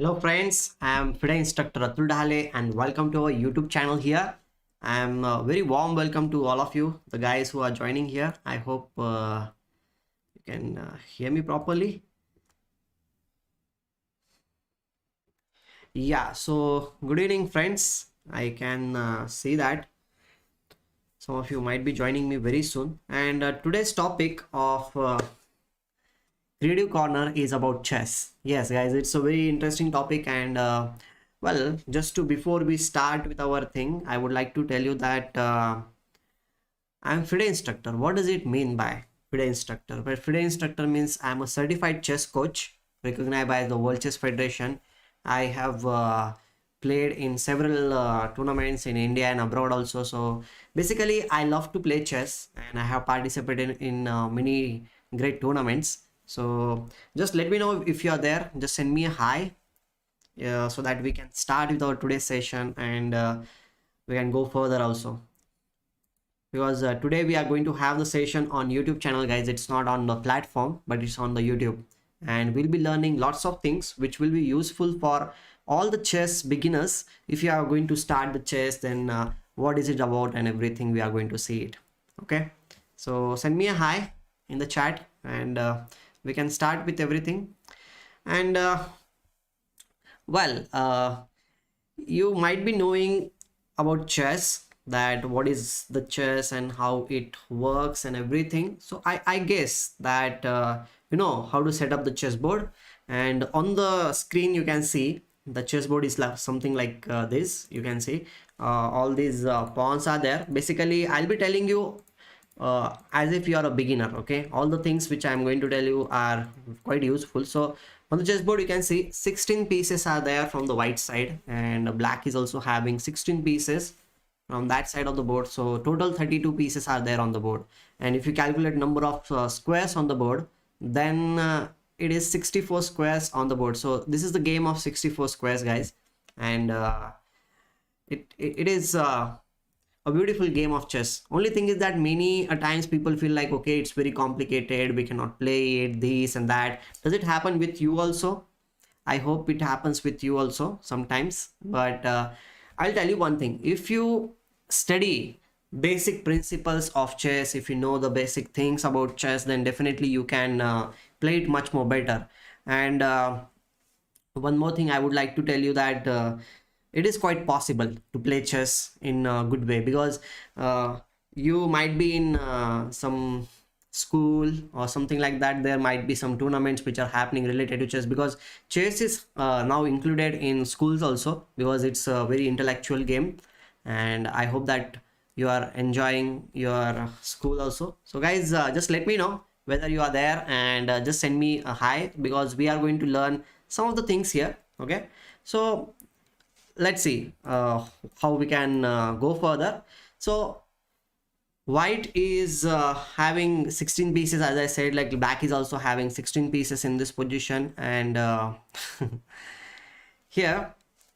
Hello friends, I am FIDE Instructor Atul Dahale and welcome to our YouTube channel here. I am very warm welcome to all of you, the guys who are joining here. I hope you can hear me properly. Yeah, so good evening friends. I can see that some of you might be joining me very soon. And today's topic of Creative Corner is about chess. Yes, guys, it's a very interesting topic. And well, just to before we start with our thing, I would like to tell you that I'm FIDE instructor. What does it mean by FIDE instructor? Well, FIDE instructor means I'm a certified chess coach recognized by the World Chess Federation. I have played in several tournaments in India and abroad also. So basically, I love to play chess and I have participated in many great tournaments. So just let me know if you are there. Just send me a hi so that we can start with our today's session and we can go further also. Because today we are going to have the session on YouTube channel, guys. It's not on the platform, but it's on the YouTube. And we'll be learning lots of things which will be useful for all the chess beginners. If you are going to start the chess, then what is it about and everything, we are going to see it. Okay. So send me a hi in the chat and we can start with everything. And well, you might be knowing about chess, that what is the chess and how it works and everything. So I guess that you know how to set up the chessboard, and on the screen you can see the chessboard is like something like this. You can see all these pawns are there. Basically I'll be telling you as if you are a beginner. Okay, all the things which I'm going to tell you are quite useful. So on the chessboard you can see 16 pieces are there from the white side, and black is also having 16 pieces from that side of the board. So total 32 pieces are there on the board, and if you calculate number of squares on the board, then it is 64 squares on the board. So this is the game of 64 squares, guys, and it is a beautiful game of chess. Only thing is that many a times people feel like, okay, it's very complicated, we cannot play it, this and that. Does it happen with you also? I hope it happens with you also sometimes. But I'll tell you one thing: if you study basic principles of chess, if you know the basic things about chess, then definitely you can play it much more better. And one more thing I would like to tell you, that it is quite possible to play chess in a good way, because you might be in some school or something like that. There might be some tournaments which are happening related to chess, because chess is now included in schools also, because it's a very intellectual game. And I hope that you are enjoying your school also. So guys, just let me know whether you are there, and just send me a hi, because we are going to learn some of the things here. Okay, so let's see how we can go further. So white is having 16 pieces, as I said. Like black is also having 16 pieces in this position, and here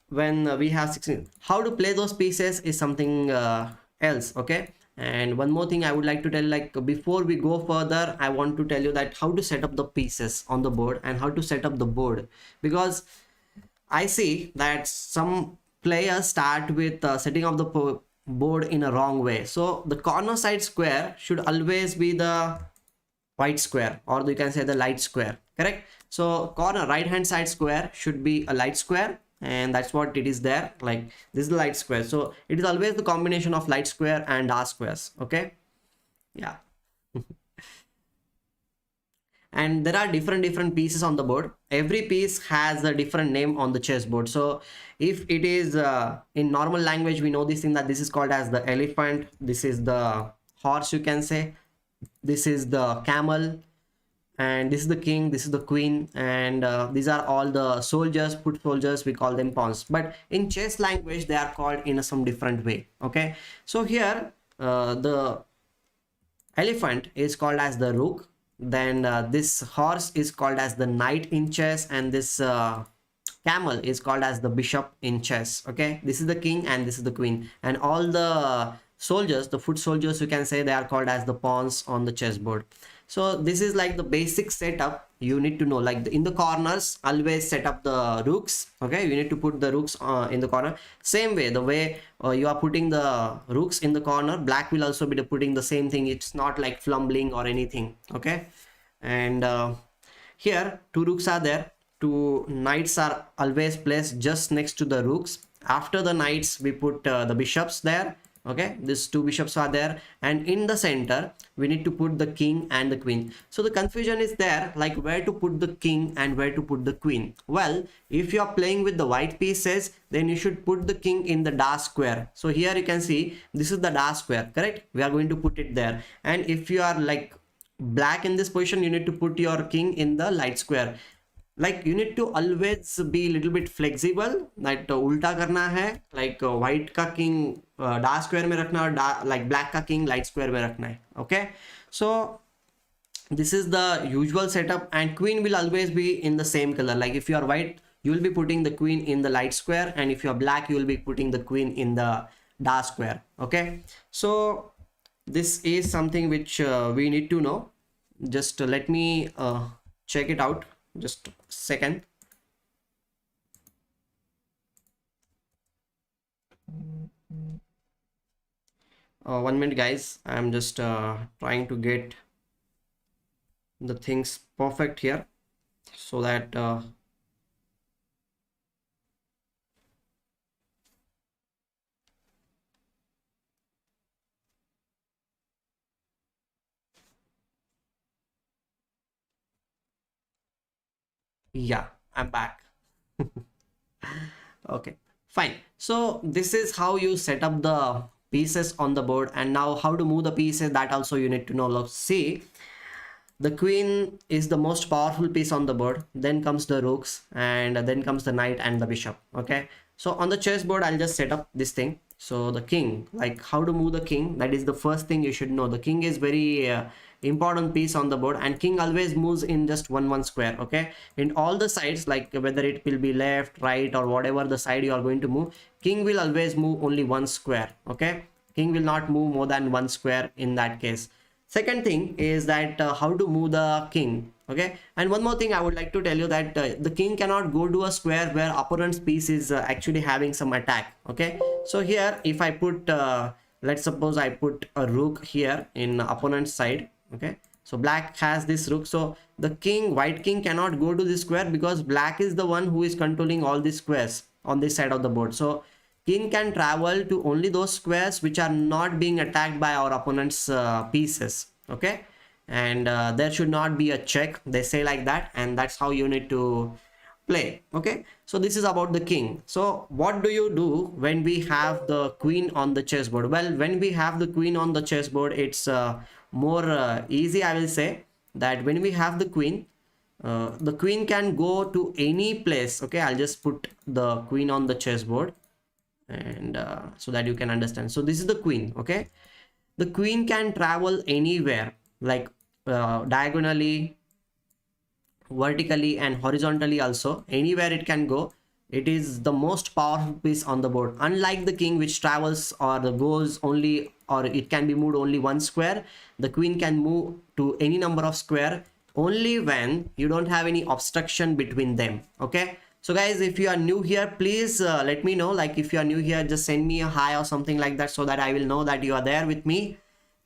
when we have 16, how to play those pieces is something else. Okay, and one more thing I would like to tell, like before we go further, I want to tell you that how to set up the pieces on the board and how to set up the board, because I see that some players start with setting up the board in a wrong way. So the corner side square should always be the white square, or you can say the light square, correct? So corner right hand side square should be a light square, and that's what it is there. Like this is the light square, so it is always the combination of light square and dark squares. Okay, yeah. And there are different pieces on the board. Every piece has a different name on the chessboard. So if it is in normal language, we know this thing, that this is called as the elephant, this is the horse, you can say, this is the camel, and this is the king, this is the queen, and these are all the soldiers, foot soldiers, we call them pawns. But in chess language they are called in some different way. Okay, so here the elephant is called as the rook, then this horse is called as the knight in chess, and this camel is called as the bishop in chess. Okay, this is the king and this is the queen, and all the soldiers, the foot soldiers, you can say, they are called as the pawns on the chessboard. So this is like the basic setup you need to know. Like in the corners, always set up the rooks. Okay, you need to put the rooks in the corner. Same way, the way you are putting the rooks in the corner, black will also be putting the same thing. It's not like fumbling or anything. Okay, and here two rooks are there, two knights are always placed just next to the rooks. After the knights we put the bishops there. Okay, these two bishops are there, and in the center we need to put the king and the queen. So the confusion is there, like where to put the king and where to put the queen. Well, if you are playing with the white pieces, then you should put the king in the dark square. So here you can see this is the dark square, correct? We are going to put it there. And if you are like black in this position, you need to put your king in the light square. Like you need to always be a little bit flexible, like ulta karna hai, like white ka king dark square mein rakhna और like black ka king light square mein rakhna hai. Okay, so this is the usual setup, and queen will always be in the same color. Like if you are white, you will be putting the queen in the light square, and if you are black, you will be putting the queen in the dark square. Okay, so this is something which we need to know. Just let me check it out, just a second. One minute guys, I'm just trying to get the things perfect here so that yeah, I'm back. Okay, fine. So this is how you set up the pieces on the board, and now how to move the pieces, that also you need to know. Let's see, the queen is the most powerful piece on the board, then comes the rooks, and then comes the knight and the bishop. Okay, so on the chessboard I'll just set up this thing. So the king, like how to move the king, that is the first thing you should know. The king is very important piece on the board, and king always moves in just one square. Okay, in all the sides, like whether it will be left, right, or whatever the side you are going to move, king will always move only one square. Okay, king will not move more than one square in that case. Second thing is that how to move the king. Okay, and one more thing I would like to tell you, that the king cannot go to a square where opponent's piece is actually having some attack. Okay, so here if I put let's suppose I put a rook here in opponent's side. Okay, so black has this rook, so the king, white king, cannot go to this square because black is the one who is controlling all these squares on this side of the board. So king can travel to only those squares which are not being attacked by our opponent's pieces. Okay, and there should not be a check, they say like that, and that's how you need to play. Okay, so this is about the king. So what do you do when we have the queen on the chessboard? Well, when we have the queen on the chessboard, it's more easy, I will say, that when we have the queen can go to any place. Okay, I'll just put the queen on the chessboard, and so that you can understand. So this is the queen. Okay, the queen can travel anywhere, like diagonally, vertically, and horizontally also. Anywhere it can go. It is the most powerful piece on the board, unlike the king, which travels or goes only, or it can be moved only one square. The queen can move to any number of square only when you don't have any obstruction between them. Okay, so guys, if you are new here, please let me know. Like if you are new here, just send me a hi or something like that, so that I will know that you are there with me.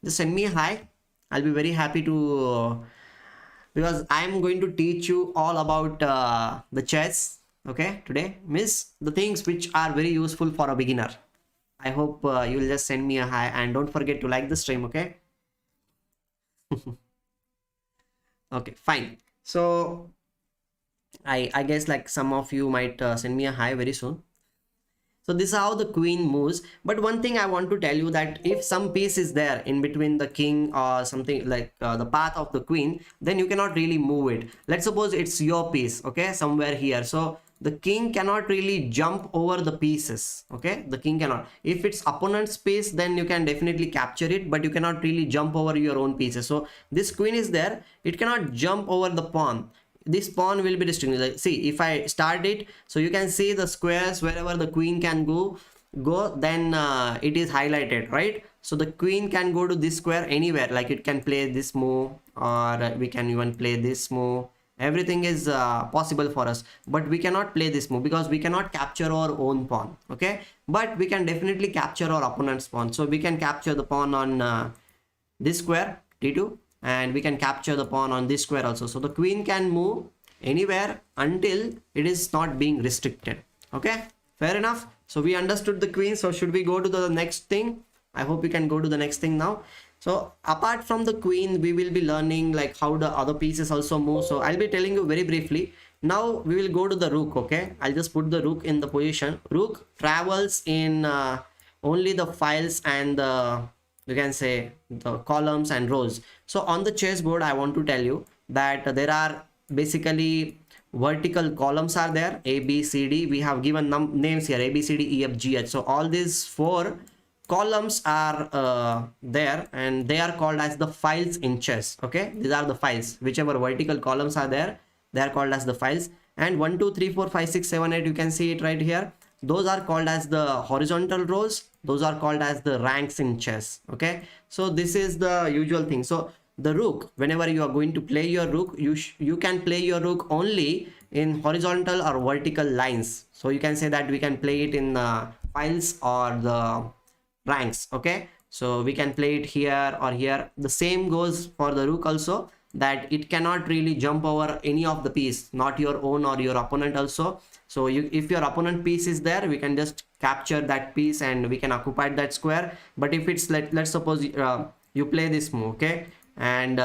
Just send me a hi, I'll be very happy to because I'm going to teach you all about the chess. Okay, today, miss the things which are very useful for a beginner. I hope you will just send me a hi, and don't forget to like the stream. Okay. Okay, fine. So I guess like some of you might send me a hi very soon. So this is how the queen moves. But one thing I want to tell you, that if some piece is there in between the king or something, like the path of the queen, then you cannot really move it. Let's suppose it's your piece, okay, somewhere here. So the king cannot really jump over the pieces. Okay, the king cannot. If it's opponent's piece, then you can definitely capture it, but you cannot really jump over your own pieces. So this queen is there, it cannot jump over the pawn. This pawn will be restricted. Like, see, if I start it, so you can see the squares wherever the queen can go, then it is highlighted, right? So the queen can go to this square anywhere, like it can play this move, or we can even play this move. Everything is possible for us, but we cannot play this move because we cannot capture our own pawn. Okay, but we can definitely capture our opponent's pawn. So we can capture the pawn on this square d2, and we can capture the pawn on this square also. So the queen can move anywhere until it is not being restricted. Okay, fair enough. So we understood the queen. So should we go to the next thing? I hope we can go to the next thing now. So apart from the queen, we will be learning like how the other pieces also move. So I'll be telling you very briefly. Now we will go to the rook. Okay, I'll just put the rook in the position. Rook travels in only the files and the, you can say, the columns and rows. So on the chessboard, I want to tell you that there are basically vertical columns are there, A, B, C, D. We have given names here, A, B, C, D, E, F, G, H. So all these 4 columns are there, and they are called as the files in chess. Okay, these are the files. Whichever vertical columns are there, they are called as the files. And 1, 2, 3, 4, 5, 6, 7, 8, you can see it right here. Those are called as the horizontal rows. Those are called as the ranks in chess. Okay, so this is the usual thing. So the rook, whenever you are going to play your rook, you can play your rook only in horizontal or vertical lines. So you can say that we can play it in files or the ranks. Okay, so we can play it here or here. The same goes for the rook also, that it cannot really jump over any of the piece, not your own or your opponent also. So if your opponent piece is there, we can just capture that piece and we can occupy that square. But if it's let's suppose you play this move, okay, and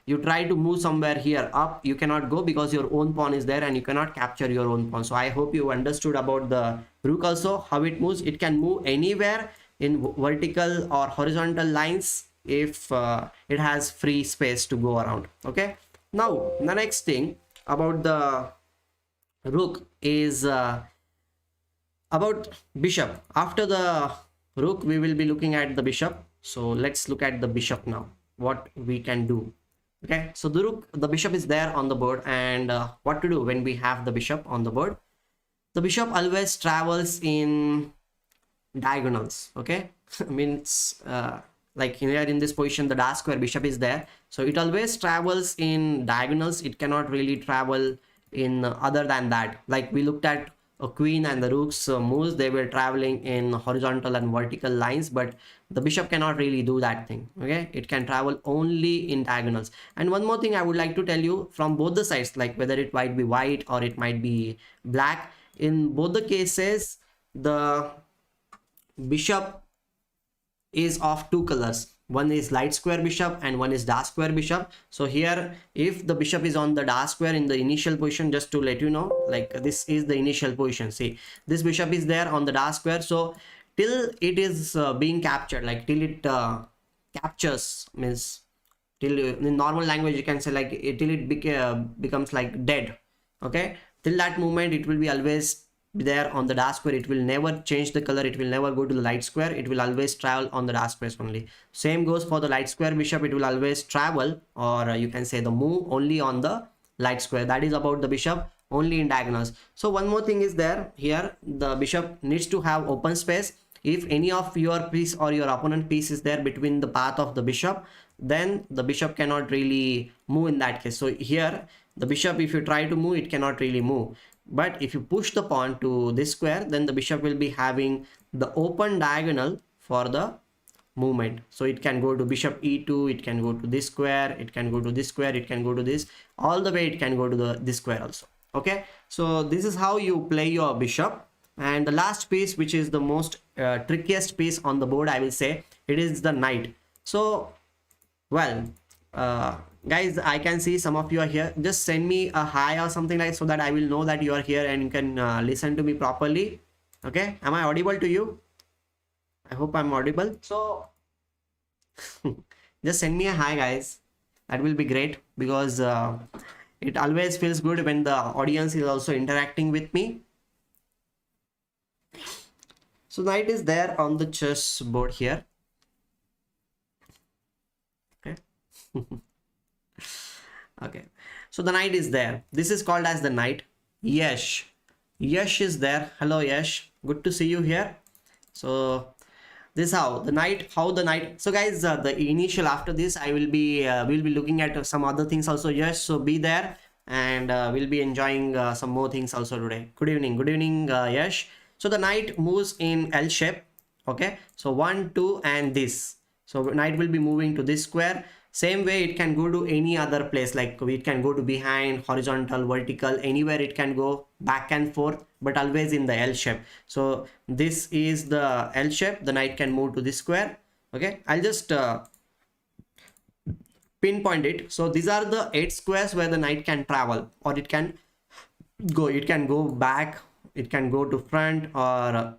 you try to move somewhere here up, you cannot go because your own pawn is there and you cannot capture your own pawn. So I hope you understood about the rook also, how it moves. It can move anywhere in vertical or horizontal lines if it has free space to go around. Okay, now the next thing about the rook is about bishop. After the rook, we will be looking at the bishop. So let's look at the bishop now, what we can do. Okay, so the bishop is there on the board, and what to do when we have the bishop on the board? The bishop always travels in diagonals. Okay, means like here in this position, the dark square bishop is there, so it always travels in diagonals. It cannot really travel in other than that. Like we looked at a queen and the rook's moves, they were traveling in horizontal and vertical lines, but the bishop cannot really do that thing. Okay, it can travel only in diagonals. And one more thing I would like to tell you, from both the sides, like whether it might be white or it might be black, in both the cases the bishop is of 2 colors. One is light square bishop and one is dark square bishop. So here, if the bishop is on the dark square in the initial position, just to let you know, like this is the initial position. See, this bishop is there on the dark square. So till it is being captured, like till it captures, means till in normal language you can say like till it becomes like dead. Okay, till that moment it will be always there on the dark square. It will never change the color, it will never go to the light square, it will always travel on the dark squares only. Same goes for the light square bishop, it will always travel, or you can say the move only on the light square. That is about the bishop, only in diagonals. So one more thing is there here, the bishop needs to have open space. If any of your piece or your opponent piece is there between the path of the bishop, then the bishop cannot really move in that case. So here the bishop, if you try to move, it cannot really move. But if you push the pawn to this square, then the bishop will be having the open diagonal for the movement. So it can go to bishop e2, it can go to this square, it can go to this square, it can go to this, all the way it can go to this square also. Okay, so this is how you play your bishop. And the last piece, which is the most trickiest piece on the board, I will say, it is the knight. So well, guys, I can see some of you are here. Just send me a hi or something like, so that I will know that you are here and you can listen to me properly. Okay, am I audible to you? I hope I'm audible. So just send me a hi, guys. That will be great, because it always feels good when the audience is also interacting with me. So knight is there on the chess board here. Okay. Okay, so the knight is there. This is called as the knight. Yash is there. Hello Yash, good to see you here. So This how the knight. So guys, the initial, after this I will be we'll be looking at some other things also. Yes, so be there, and we'll be enjoying some more things also today. Good evening, Yash. So the knight moves in L shape. Okay, so 1 2 and this. So knight will be moving to this square. Same way it can go to any other place, like it can go to behind, horizontal, vertical, anywhere it can go, back and forth, but always in the L shape. So this is the L shape. The knight can move to this square. Okay, I'll just pinpoint it. So these are the 8 squares where the knight can travel, or it can go back, it can go to front, or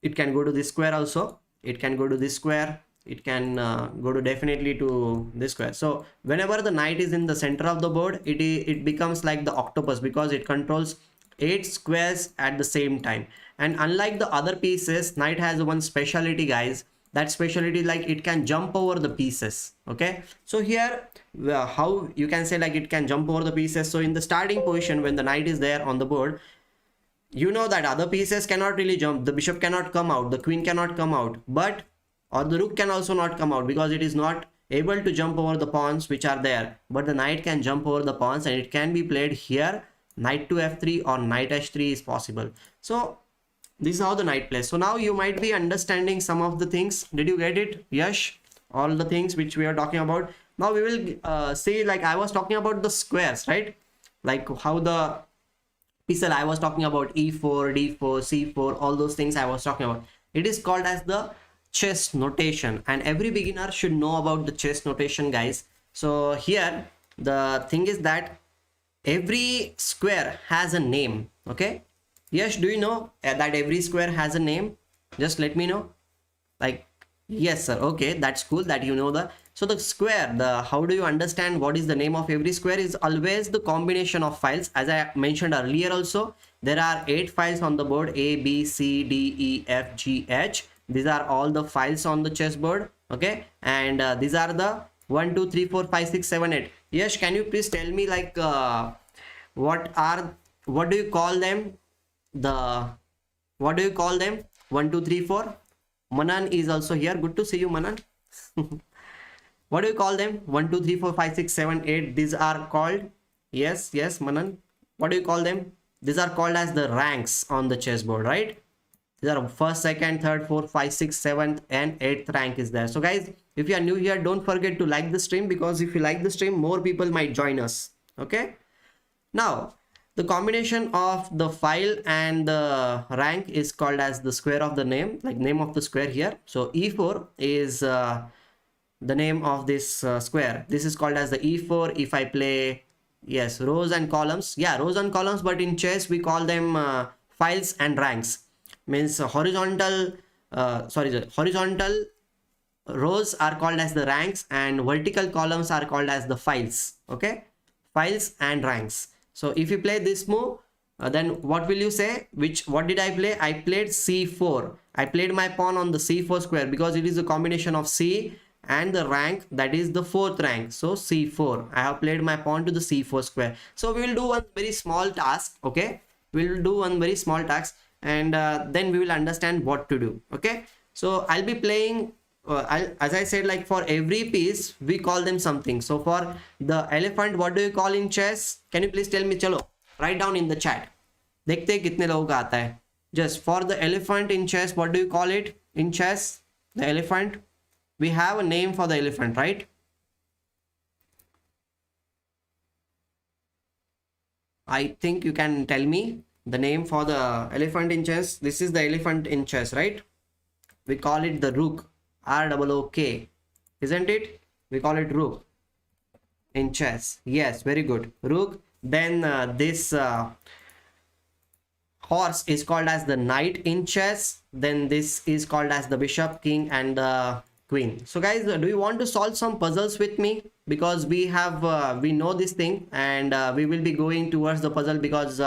it can go to this square also. It can go to this square. It can go to definitely to this square. So whenever the knight is in the center of the board, it becomes like the octopus, because it controls 8 squares at the same time. And unlike the other pieces, knight has one specialty, guys. That specialty, like it can jump over the pieces. Okay, so here how you can say like it can jump over the pieces. So in the starting position, when the knight is there on the board, you know that other pieces cannot really jump. The bishop cannot come out, the queen cannot come out, but or the rook can also not come out, because it is not able to jump over the pawns which are there. But the knight can jump over the pawns, and it can be played here. Knight to f3 or knight h3 is possible. So this is how the knight plays. So now you might be understanding some of the things. Did you get it, Yash? All the things which we are talking about. Now we will see, like I was talking about the squares, right? Like how the pixel I was talking about, e4, d4, c4, all those things I was talking about. It is called as the chess notation, and every beginner should know about the chess notation, guys. So here the thing is that every square has a name. Okay, yes, do you know that every square has a name? Just let me know. Like, yes sir, okay, that's cool that you know the. So the square, the how do you understand what is the name of every square is always the combination of files. As I mentioned earlier also, there are 8 files on the board: A, B, C, D, E, F, G, H. These are all the files on the chessboard. Okay, and these are the 1 2 3 4 5 6 7 8. Yes, can you please tell me, like what do you call them? What do you call them? 1 2 3 4. Manan is also here. Good to see you, Manan. What do you call them? 1 2 3 4 5 6 7 8. These are called, yes, Manan, what do you call them? These are called as the ranks on the chessboard, right? These are first, second, third, fourth, 5, 6, 7th and 8th rank is there. So guys, if you are new here, don't forget to like the stream, because if you like the stream, more people might join us. Okay, now the combination of the file and the rank is called as the square of the name, like name of the square here. So e4 is the name of this square. This is called as the e4. If I play, yes, rows and columns, yeah, rows and columns, but in chess we call them files and ranks. Means horizontal horizontal rows are called as the ranks, and vertical columns are called as the files. Okay, files and ranks. So if you play this move, then what will you say? What did I play? I played c4. I played my pawn on the c4 square, because it is a combination of c and the rank, that is the 4th rank. So c4, I have played my pawn to the c4 square. So we will do one very small task. Okay, we will do one very small task, and then we will understand what to do. Okay, so I'll be playing as I said, like for every piece we call them something. So for the elephant, what do you call in chess? Can you please tell me? Chalo, write down in the chat. देखते हैं कितने लोगों का आता है. Just for the elephant in chess, what do you call it in chess? The elephant, we have a name for the elephant, right? I think you can tell me the name for the elephant in chess. This is the elephant in chess, right? We call it the rook, R-O-O-K, isn't it? We call it rook in chess. Yes, very good, rook. Then this horse is called as the knight in chess. Then this is called as the bishop, king, and the queen. So guys, do you want to solve some puzzles with me? Because we have we know this thing, and we will be going towards the puzzle, because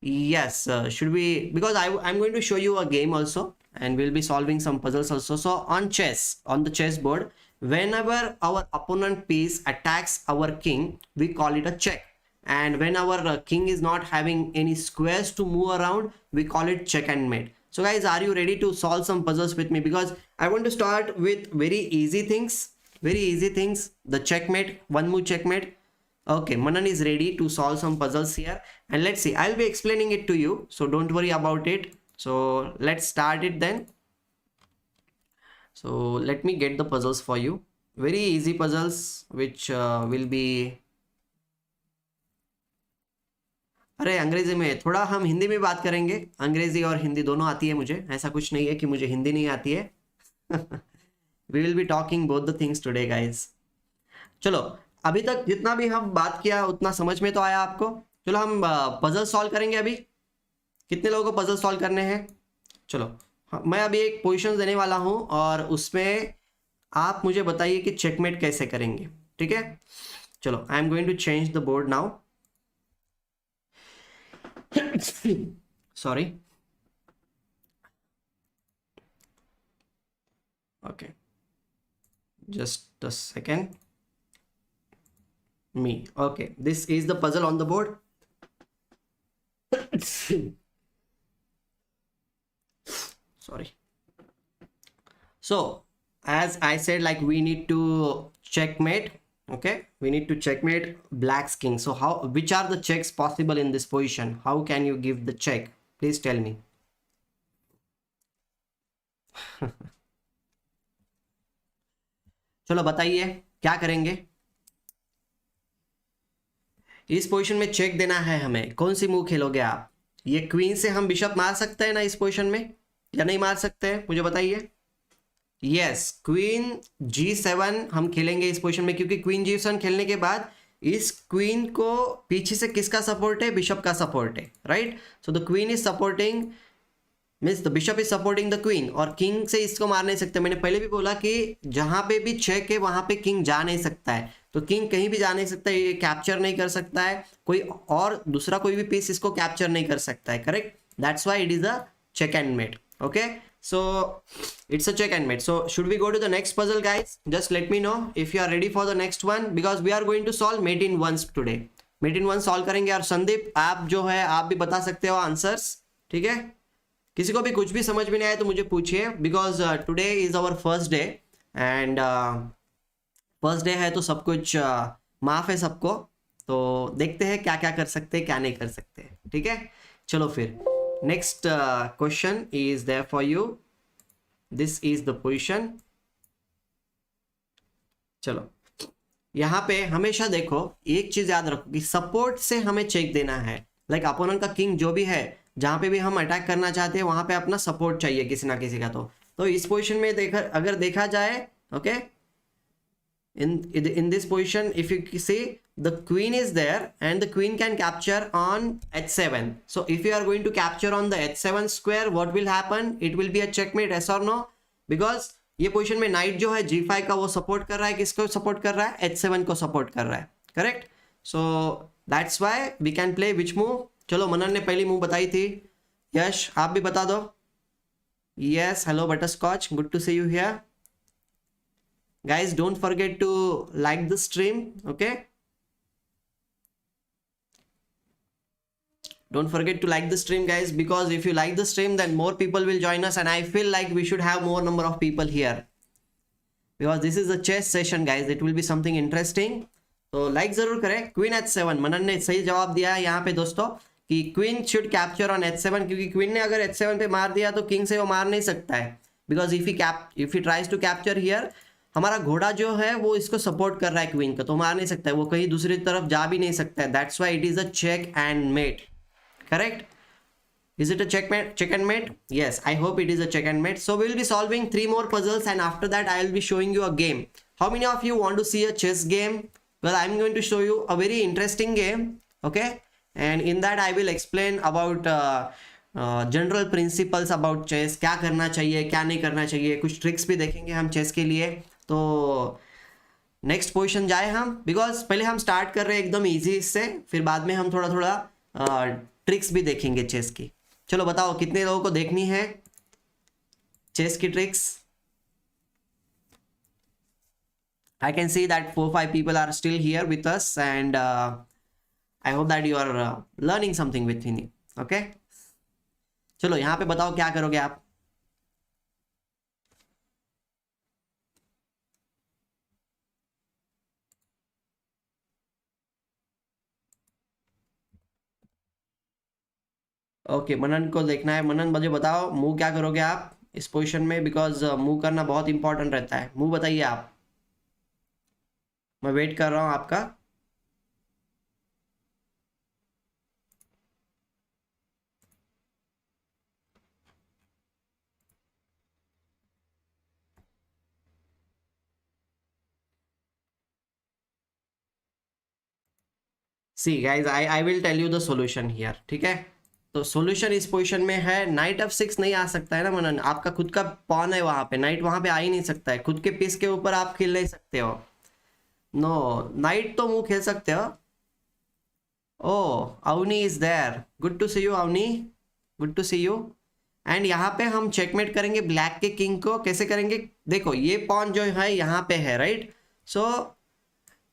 yes, should we, because I'm going to show you a game also, and we'll be solving some puzzles also. So on chess, on the chessboard, whenever our opponent piece attacks our king, we call it a check. And when our king is not having any squares to move around, we call it check and mate. So guys, are you ready to solve some puzzles with me? Because I want to start with very easy things. The checkmate, one more checkmate. Okay, Manan is ready to solve some puzzles here, and let's see. I'll be explaining it to you, so don't worry about it. So let's start it then. So let me get the puzzles for you. Very easy puzzles which will be. अरे अंग्रेजी में, थोड़ा हम हिंदी में बात करेंगे. अंग्रेजी और हिंदी दोनों आती है मुझे, ऐसा कुछ नहीं है कि मुझे हिंदी नहीं आती है. We will be talking both the things today guys. चलो, अभी तक जितना भी हम बात किया उतना समझ में तो आया आपको. चलो हम पजल सॉल्व करेंगे. अभी कितने लोगों को पजल सॉल्व करने हैं? चलो, मैं अभी एक पोजीशन देने वाला हूं और उसमें आप मुझे बताइए कि चेकमेट कैसे करेंगे. ठीक है, चलो, I am going to change the board now. Sorry. Okay. Just a second. Me. Okay. This is the puzzle on the board. Sorry. So, as I said, like we need to checkmate. Okay, we need to checkmate black's king. So which are the checks possible in this position? How can you give the check? Please tell me. चलो बताइए क्या करेंगे. इस position में check देना है हमें. कौन सी मूव खेलोगे आप? ये क्वीन से हम बिशप मार सकते हैं ना इस पोजीशन में, या नहीं मार सकते हैं? मुझे बताइए. यस, क्वीन G7 हम खेलेंगे इस पोजीशन में, क्योंकि क्वीन G7 खेलने के बाद इस क्वीन को पीछे से किसका सपोर्ट है? बिशप का सपोर्ट है, right. So the queen is supporting, means the bishop is supporting the queen, और किंग से इसको मार नहीं सकते. मैंने पहले भी बोला कि जहां पे भी चेक है वहां पे किंग जा नहीं सकता है. तो किंग कहीं भी जा नहीं सकता है, ये कैप्चर नहीं कर सकता है, कोई और दूसरा कोई भी पीस इसको कैप्चर नहीं कर सकता है. Correct, that's why it is a check and mate. Okay, so it's a check and mate. So should we go to the next puzzle guys? Just let me know if you are ready for the next one, because we are going to solve mate in ones today. Mate in one solve करेंगे. और संदीप, आप जो है आप भी बता सकते हो आंसर्स. ठीक है, किसी को भी कुछ भी समझ में नहीं आया तो मुझे पूछिए, because today is our first day, and first day है तो सब कुछ माफ है सबको. तो देखते हैं क्या क्या कर सकते हैं, क्या नहीं कर सकते. ठीक है, चलो फिर next question is there for you. This is the position. चलो, यहाँ पे हमेशा देखो एक चीज याद रखो कि सपोर्ट से हमें चेक देना है. लाइक अपोनेंट का किंग जो भी है, जहां पे भी हम अटैक करना चाहते हैं वहां पे अपना सपोर्ट चाहिए किसी ना किसी का. तो इस पोजीशन में अगर देखा जाए, okay, in this position if you see the queen is there and the queen can capture on h7. So if you are going to capture on the h7 square, what will happen? It will be a checkmate, yes or no? Because ये position में night जो है g5 का वो support कर रहा है, किसको सपोर्ट कर रहा है? h7 को सपोर्ट कर रहा है. Correct, so that's why we can play which move. चलो, मनन ने पहली मूव बताई थी. यश, आप भी बता दो. Yes, hello butterscotch, good to see you here. Guys, don't forget to like the stream. Okay, don't forget to like the stream guys, because if you like the stream then more people will join us, and I feel like we should have more number of people here, because this is a chess session guys. It will be something interesting. तो like जरूर करें. Queen h7, मनन ने सही जवाब दिया है यहाँ पे दोस्तों कि queen should capture on h7, क्योंकि क्वीन ने अगर h7 पे मार दिया तो किंग से वो मार नहीं सकता है. Because if he tries to capture here, हमारा घोड़ा जो है वो इसको सपोर्ट कर रहा है क्वीन का, तो मार नहीं सकता है, वो कहीं दूसरी तरफ जा भी नहीं सकता है. That's why it is a check and mate. Correct, is it a check and mate? Yes, I hope it is a check and mate. So we will be solving 3 more puzzles, and after that I will be showing you a game. How many of you want to see a chess game? Well, I'm going to show you a very interesting game. Okay, and in that I will explain about general principles about chess. क्या करना चाहिए, क्या नहीं करना चाहिए, कुछ tricks भी देखेंगे हम चेस के लिए. तो नेक्स्ट पोजीशन जाए हम, बिकॉज पहले हम स्टार्ट कर रहे हैं एकदम इजी इससे, फिर बाद में हम थोड़ा थोड़ा ट्रिक्स भी देखेंगे चेस की. चलो बताओ कितने लोगों को देखनी है चेस की tricks. I can see that 4-5 people are still here with us, and I hope that you are learning something with me. Okay, चलो यहाँ पे बताओ क्या करोगे आप। ओके, मनन को देखना है। मनन मुझे बताओ मूव क्या करोगे आप इस पोजीशन में, बिकॉज मूव करना बहुत इंपॉर्टेंट रहता है। मूव बताइए आप, मैं वेट कर रहा हूँ आपका। See guys, I will tell you the solution here, ठीक है। तो सॉल्यूशन इस पोजीशन में है, नाइट ऑफ 6 नहीं आ सकता है ना मनन, आपका खुद का पॉन है वहां पे, नाइट वहां पे आ ही नहीं सकता है, खुद के पीस के ऊपर आप खेल नहीं सकते हो। नो, नाइट तो मूव खेल सकते हो। Oh, Avani is there, good to see you Avani, good to see you. And यहाँ पे हम चेकमेट करेंगे ब्लैक के किंग को। कैसे करेंगे, देखो ये पॉन जो है यहाँ पे है, राइट। सो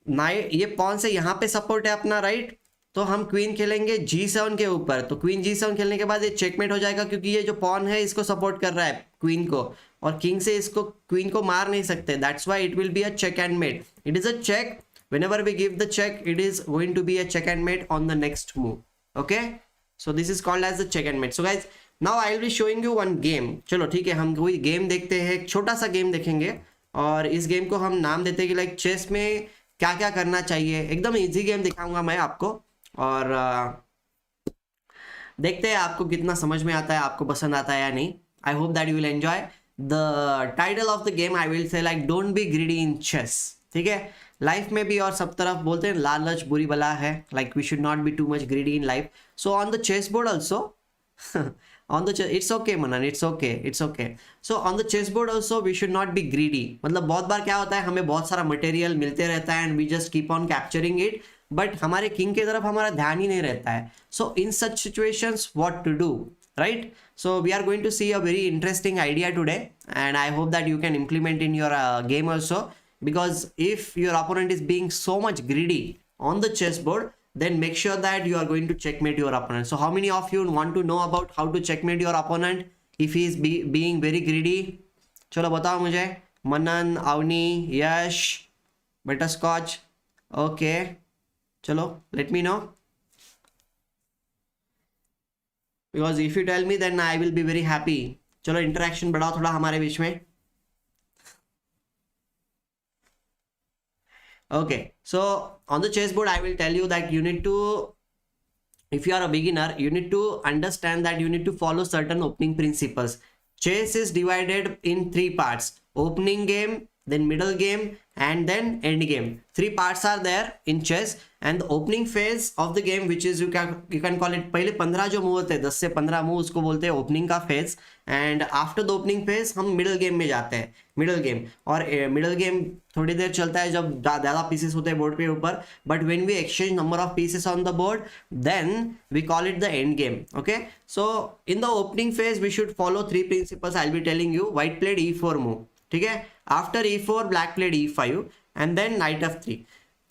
नाइट, ये पॉन से यहाँ पे सपोर्ट है अपना, राइट। तो हम क्वीन खेलेंगे G7 के ऊपर, तो क्वीन G7 खेलने के बाद ये चेकमेट हो जाएगा, क्योंकि ये जो पॉन है इसको सपोर्ट कर रहा है क्वीन को, और किंग से इसको क्वीन को मार नहीं सकते। That's why it will be a check and mate. It is a check, whenever we give the check it is going to be a check and mate on the next move. Okay, so this is called as the check and mate. So guys, now I will be showing you one game. चलो ठीक है, हम कोई game देखते हैं, एक छोटा सा गेम देखेंगे, और इस गेम को हम नाम देते हैं कि लाइक चेस में क्या क्या करना चाहिए। एकदम इजी गेम दिखाऊंगा मैं आपको, और देखते हैं आपको कितना समझ में आता है, आपको पसंद आता है या नहीं। I hope that you will enjoy the title of the game. I will say like don't be greedy in chess, ठीक है। लाइफ में भी और सब तरफ बोलते हैं लालच बुरी बला है, like we should not be too much greedy in life. So on the chess board also on the it's okay manan, it's okay, it's okay. So on the chessboard also we should not be greedy. मतलब बहुत बार क्या होता है, हमें बहुत सारा material मिलते रहता है and we just keep on capturing it, but हमारे किंग की तरफ हमारा ध्यान ही नहीं रहता है। So in such situations what to do, right. So we are going to see a very interesting idea today, and I hope that you can implement in your game also, because if your opponent is being so much greedy on the chessboard, then make sure that you are going to checkmate your opponent. So how many of you want to know about how to checkmate your opponent if he is being very greedy? चलो बताओ मुझे, मनन, अवनी, यश, butterscotch, okay, चलो let me know, because if you tell me then I will be very happy. चलो interaction बढ़ाओ थोड़ा हमारे बीच में। Okay, so on the chessboard I will tell you that you need to, if you are a beginner, you need to understand that you need to follow certain opening principles. Chess is divided in 3 parts: opening game, then middle game, and then end game. 3 parts are there in chess, and the opening phase of the game, which is you can call it, पहले 15 जो move होते हैं, 10 से 15 move, उसको बोलते हैं opening का phase. And after the opening phase हम मिडल गेम में जाते हैं, मिडल गेम। और मिडल गेम थोड़ी देर चलता है जब ज़्यादा पीसेस होते हैं बोर्ड के ऊपर, but when we exchange number of pieces on the board then we call it the end game. Okay, so in the opening phase we should follow 3 principles I will be telling you. White played E4 move, ठीक है। After E4 black played E5 and then knight f3.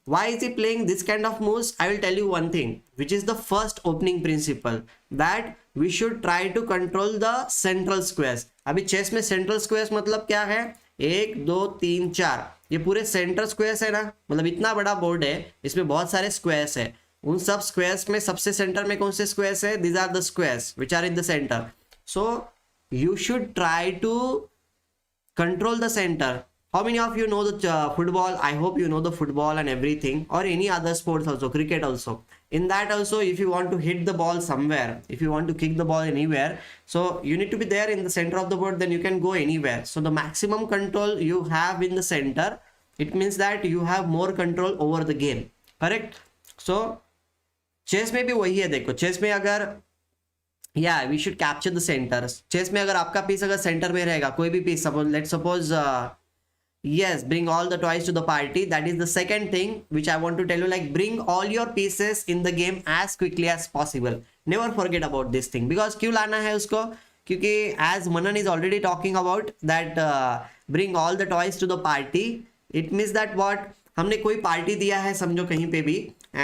Why is he playing this kind of moves? I will tell you one thing, which is the first opening principle, that we should try to control the central squares. अभी chess में central squares मतलब क्या है, 1 2 3 4, ये पूरे central squares है ना, मतलब इतना बड़ा बोर्ड है, इसमें बहुत सारे स्क्वायर्स है। उन सब स्क्वायर्स में सबसे सेंटर में कौन से स्क्वायर्स है? These are the squares which are in the center. So you should try to control the center. How many of you know the football? I hope you know the football and everything, or any other sports also, cricket also. In that also, if you want to hit the ball somewhere, if you want to kick the ball anywhere, so you need to be there in the center of the board, then you can go anywhere. So the maximum control you have in the center, it means that you have more control over the game, correct? So chess में भी वही है, देखो chess में अगर we should capture the centers. Chess में अगर आपका पीस अगर सेंटर में रहेगा, कोई भी piece, suppose let's suppose yes, bring all the toys to the party. That is the second thing which I want to tell you, like bring all your pieces in the game as quickly as possible. Never forget about this thing, because क्यों लाना है उसको, क्योंकि as Manan is already talking about that bring all the toys to the party, it means that what, हमने कोई party दिया है समझो कहीं पे भी,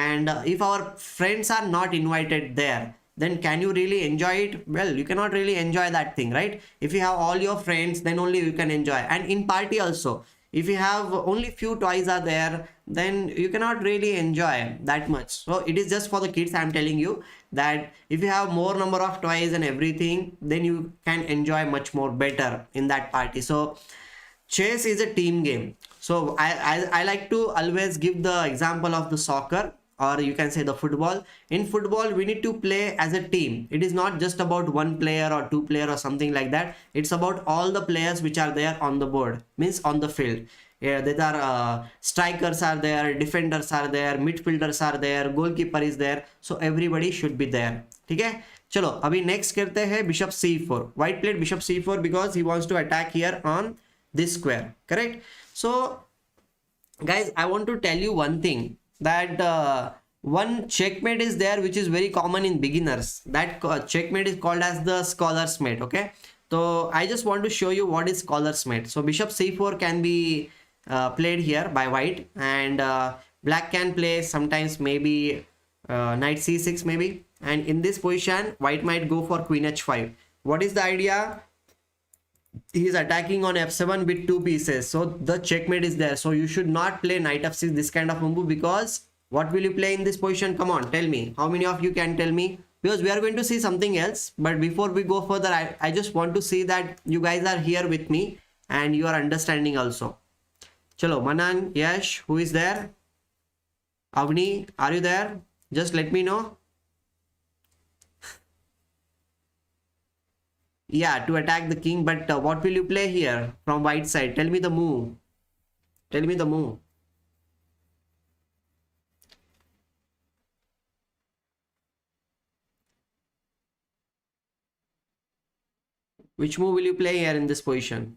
and if our friends are not invited there, then can you really enjoy it? Well, you cannot really enjoy that thing, right? If you have all your friends, then only you can enjoy. And in party also, if you have only few toys are there, then you cannot really enjoy that much. So it is just for the kids. I'm telling you that if you have more number of toys and everything, then you can enjoy much more better in that party. So chess is a team game. So I like to always give the example of the soccer, or you can say the football. In football, we need to play as a team. It is not just about one player or two player or something like that. It's about all the players which are there on the board, means on the field. Yeah, there are strikers are there, defenders are there, midfielders are there, goalkeeper is there. So everybody should be there. ठीक है, चलो अभी next करते हैं bishop c4. White played bishop c4 because he wants to attack here on this square. Correct? So guys, I want to tell you one thing, that one checkmate is there which is very common in beginners. That checkmate is called as the scholar's mate. Okay, so I just want to show you what is scholar's mate. So bishop c4 can be played here by white, and black can play sometimes maybe knight c6 maybe, and in this position white might go for queen h5. What is the idea? He is attacking on f7 with two pieces, so the checkmate is there. So you should not play knight f6, this kind of move, because what will you play in this position? Come on, tell me, how many of you can tell me? Because we are going to see something else, but before we go further, I just want to see that you guys are here with me and you are understanding also. Chalo, Manan, Yash, who is there? Avni, are you there? Just let me know. Yeah, to attack the king, but what will you play here from white side? Tell me the move. Tell me the move. Which move will you play here in this position?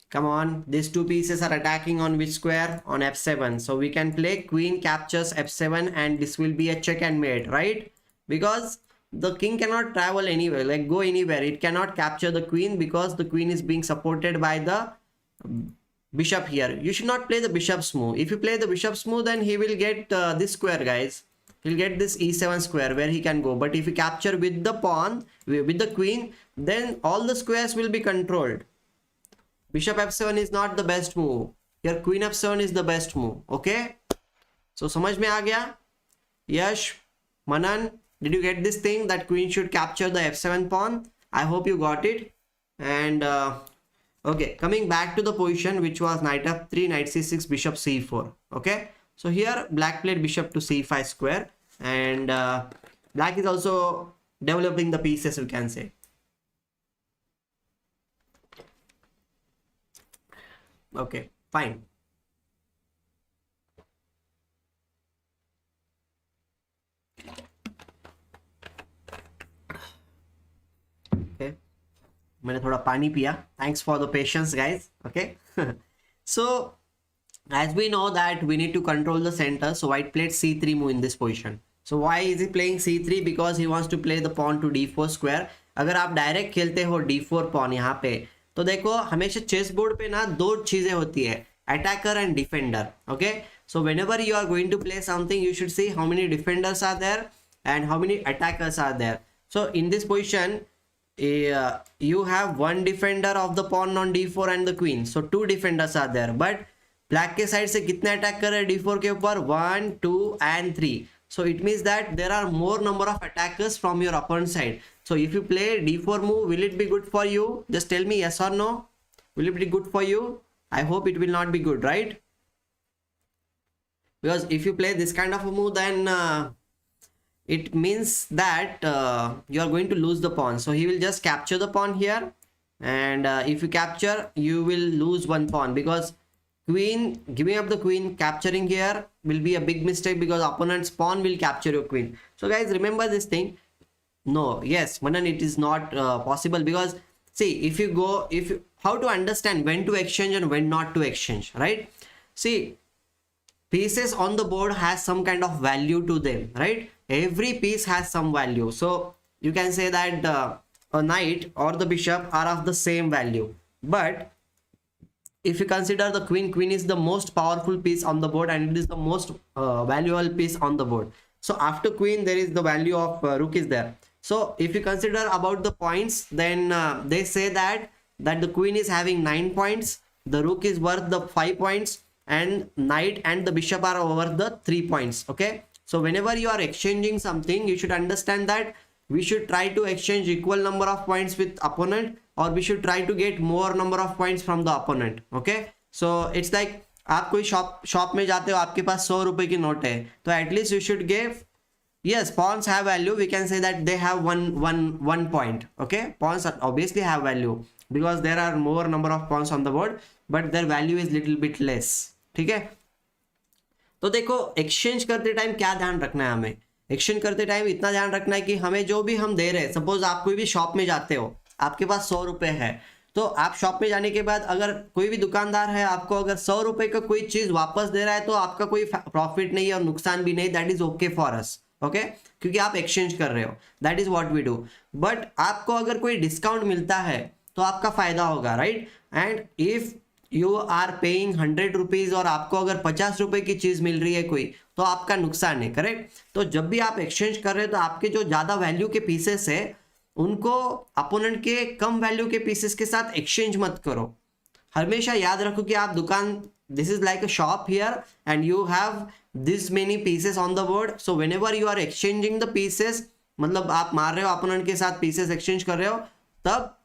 Come on, these two pieces are attacking on which square? On f7. So we can play queen captures f7, and this will be a check and mate, right? Because the king cannot travel anywhere, like go anywhere. It cannot capture the queen because the queen is being supported by the bishop here. You should not play the bishop's move. If you play the bishop's move, then he will get this square, guys. He'll get this e7 square where he can go. But if you capture with the pawn, with the queen, then all the squares will be controlled. Bishop f7 is not the best move. Here queen f7 is the best move. Okay, so समझ में आ गया? Yash, Manan, did you get this thing that queen should capture the f7 pawn? I hope you got it. And okay, coming back to the position which was knight f3, knight c6, bishop c4. Okay, so here black played bishop to c5 square, and black is also developing the pieces, we can say. Okay, fine. Okay, मैंने थोड़ा पानी पिया. Thanks for the patience, guys. Okay. So as we know that we need to control the center, so white played c3 move in this position. So why is he playing c3? Because he wants to play the pawn to d4 square. अगर आप direct खेलते हो d4 pawn यहाँ पे, तो देखो हमेशा chess board पे ना दो चीजें होती है, attacker and defender. Okay, so whenever you are going to play something, you should see how many defenders are there and how many attackers are there. So in this position, you have one defender of the pawn on d4 and the queen. So two defenders are there. But black के side से कितने attacker है d4 के ऊपर? 1, 2 and 3. So it means that there are more number of attackers from your opponent side. So if you play d4 move, will it be good for you? Just tell me yes or no. Will it be good for you? I hope it will not be good, right? Because if you play this kind of a move, then it means that you are going to lose the pawn. So he will just capture the pawn here, and if you capture, you will lose one pawn, because queen, giving up the queen, capturing here will be a big mistake, because opponent's pawn will capture your queen. So guys, remember this thing. No, yes, Manan, it is not possible, because see, how to understand when to exchange and when not to exchange, right? See, pieces on the board has some kind of value to them, right? Every piece has some value. So you can say that a knight or the bishop are of the same value, but if you consider the queen is the most powerful piece on the board and it is the most valuable piece on the board. So after queen there is the value of rook is there. So if you consider about the points, then they say that the queen is having 9 points, the rook is worth the 5 points, and knight and the bishop are worth the 3 points. Okay, so whenever you are exchanging something, you should understand that we should try to exchange equal number of points with opponent, or we should try to get more number of points from the opponent. Okay, so it's like आप कोई shop में जाते हो, आपके पास 100 रुपए की note है, तो at least you should give, yes, pawns have value, we can say that they have one point. Okay, pawns obviously have value because there are more number of pawns on the board, but their value is little bit less. ठीक है, तो देखो exchange करते time क्या ध्यान रखना है हमें, एक्सचेंज करते टाइम इतना ध्यान रखना है कि हमें जो भी हम दे रहे हैं, सपोज आप कोई भी शॉप में जाते हो, आपके पास 100 रुपए है, तो आप शॉप में जाने के बाद अगर कोई भी दुकानदार है आपको अगर 100 रुपए का कोई चीज वापस दे रहा है, तो आपका कोई प्रॉफिट नहीं है और नुकसान भी नहीं, that is okay for us. Okay, क्योंकि आप एक्सचेंज कर रहे हो, that is what we do. But आपको अगर कोई डिस्काउंट मिलता है तो आपका फायदा होगा, right. And if you are paying 100 rupees और आपको अगर 50 रुपए की चीज मिल रही है कोई, तो आपका नुकसान है, करेक्ट. तो जब भी आप एक्सचेंज कर रहे हो तो आपके जो ज्यादा वैल्यू के पीसेस है उनको अपोनेंट के कम वैल्यू के पीसेस के साथ एक्सचेंज मत करो. हमेशा याद रखो कि आप दुकान, this is like a shop here and you have this many pieces on the board, so whenever you are exchanging the pieces, मतलब आप मार रहे हो अपोनेंट के साथ पीसेस एक्सचेंज कर रहे हो, तब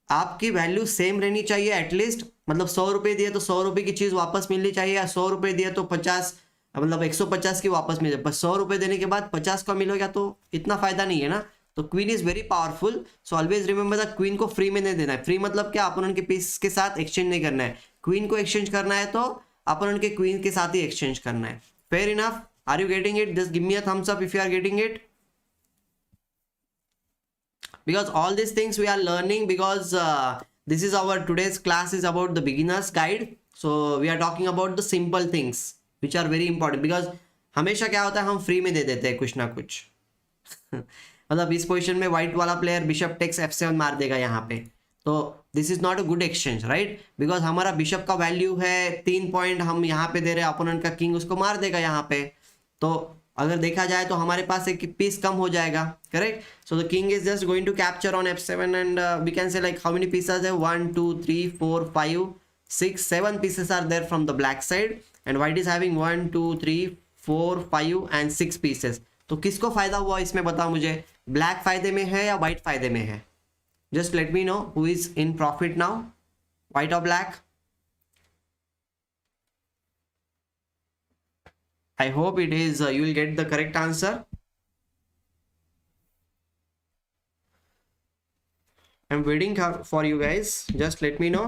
आपकी वैल्यू सेम रहनी चाहिए एटलीस्ट. मतलब 100 रुपए दिए तो 100 रुपए की चीज वापस मिलनी चाहिए, या 100 रुपए दिए तो 50 मतलब 150 की वापस मिले. बस 100 रुपए देने के बाद 50 का मिलेगा तो इतना फायदा नहीं है ना. तो queen is very powerful, so always remember the queen को फ्री में नहीं देना है. फ्री मतलब क्या, अपोनेंट के पीस के साथ एक्सचेंज नहीं करना है. क्वीन को एक्सचेंज करना है तो अपोनेंट के क्वीन के साथ ही एक्सचेंज करना है. Fair enough, are you getting it? Just give me a thumbs up if you are getting it, because all these things we are learning, because this is our today's class is about the beginners guide, so we are talking about the simple things which are very important, because हमेशा क्या होता है हम free में दे देते हैं कुछ ना कुछ. मतलब इस पोजीशन में व्हाइट वाला प्लेयर बिशप टेक्स f7 मार देगा यहाँ पे, तो this is not a good exchange, right. Because हमारा बिशप का वैल्यू है 3 पॉइंट, हम यहाँ पे दे रहे हैं, अपोनेंट का किंग उसको मार देगा यहाँ पे, तो अगर देखा जाए तो हमारे पास एक पीस कम हो जाएगा, correct. So the king is just going to capture on f7 and we can say like how many pieces है, 1 2 3 4 5 6 7 pieces are there from the black side, and white is having 1 2 3 4 5 and 6 pieces. तो किसको फायदा हुआ इसमें बताओ मुझे, black फायदे में है या व्हाइट फायदे में है? Just let me know who is in profit now, white और black. I hope it is you will get the correct answer. I'm waiting for you guys, just let me know.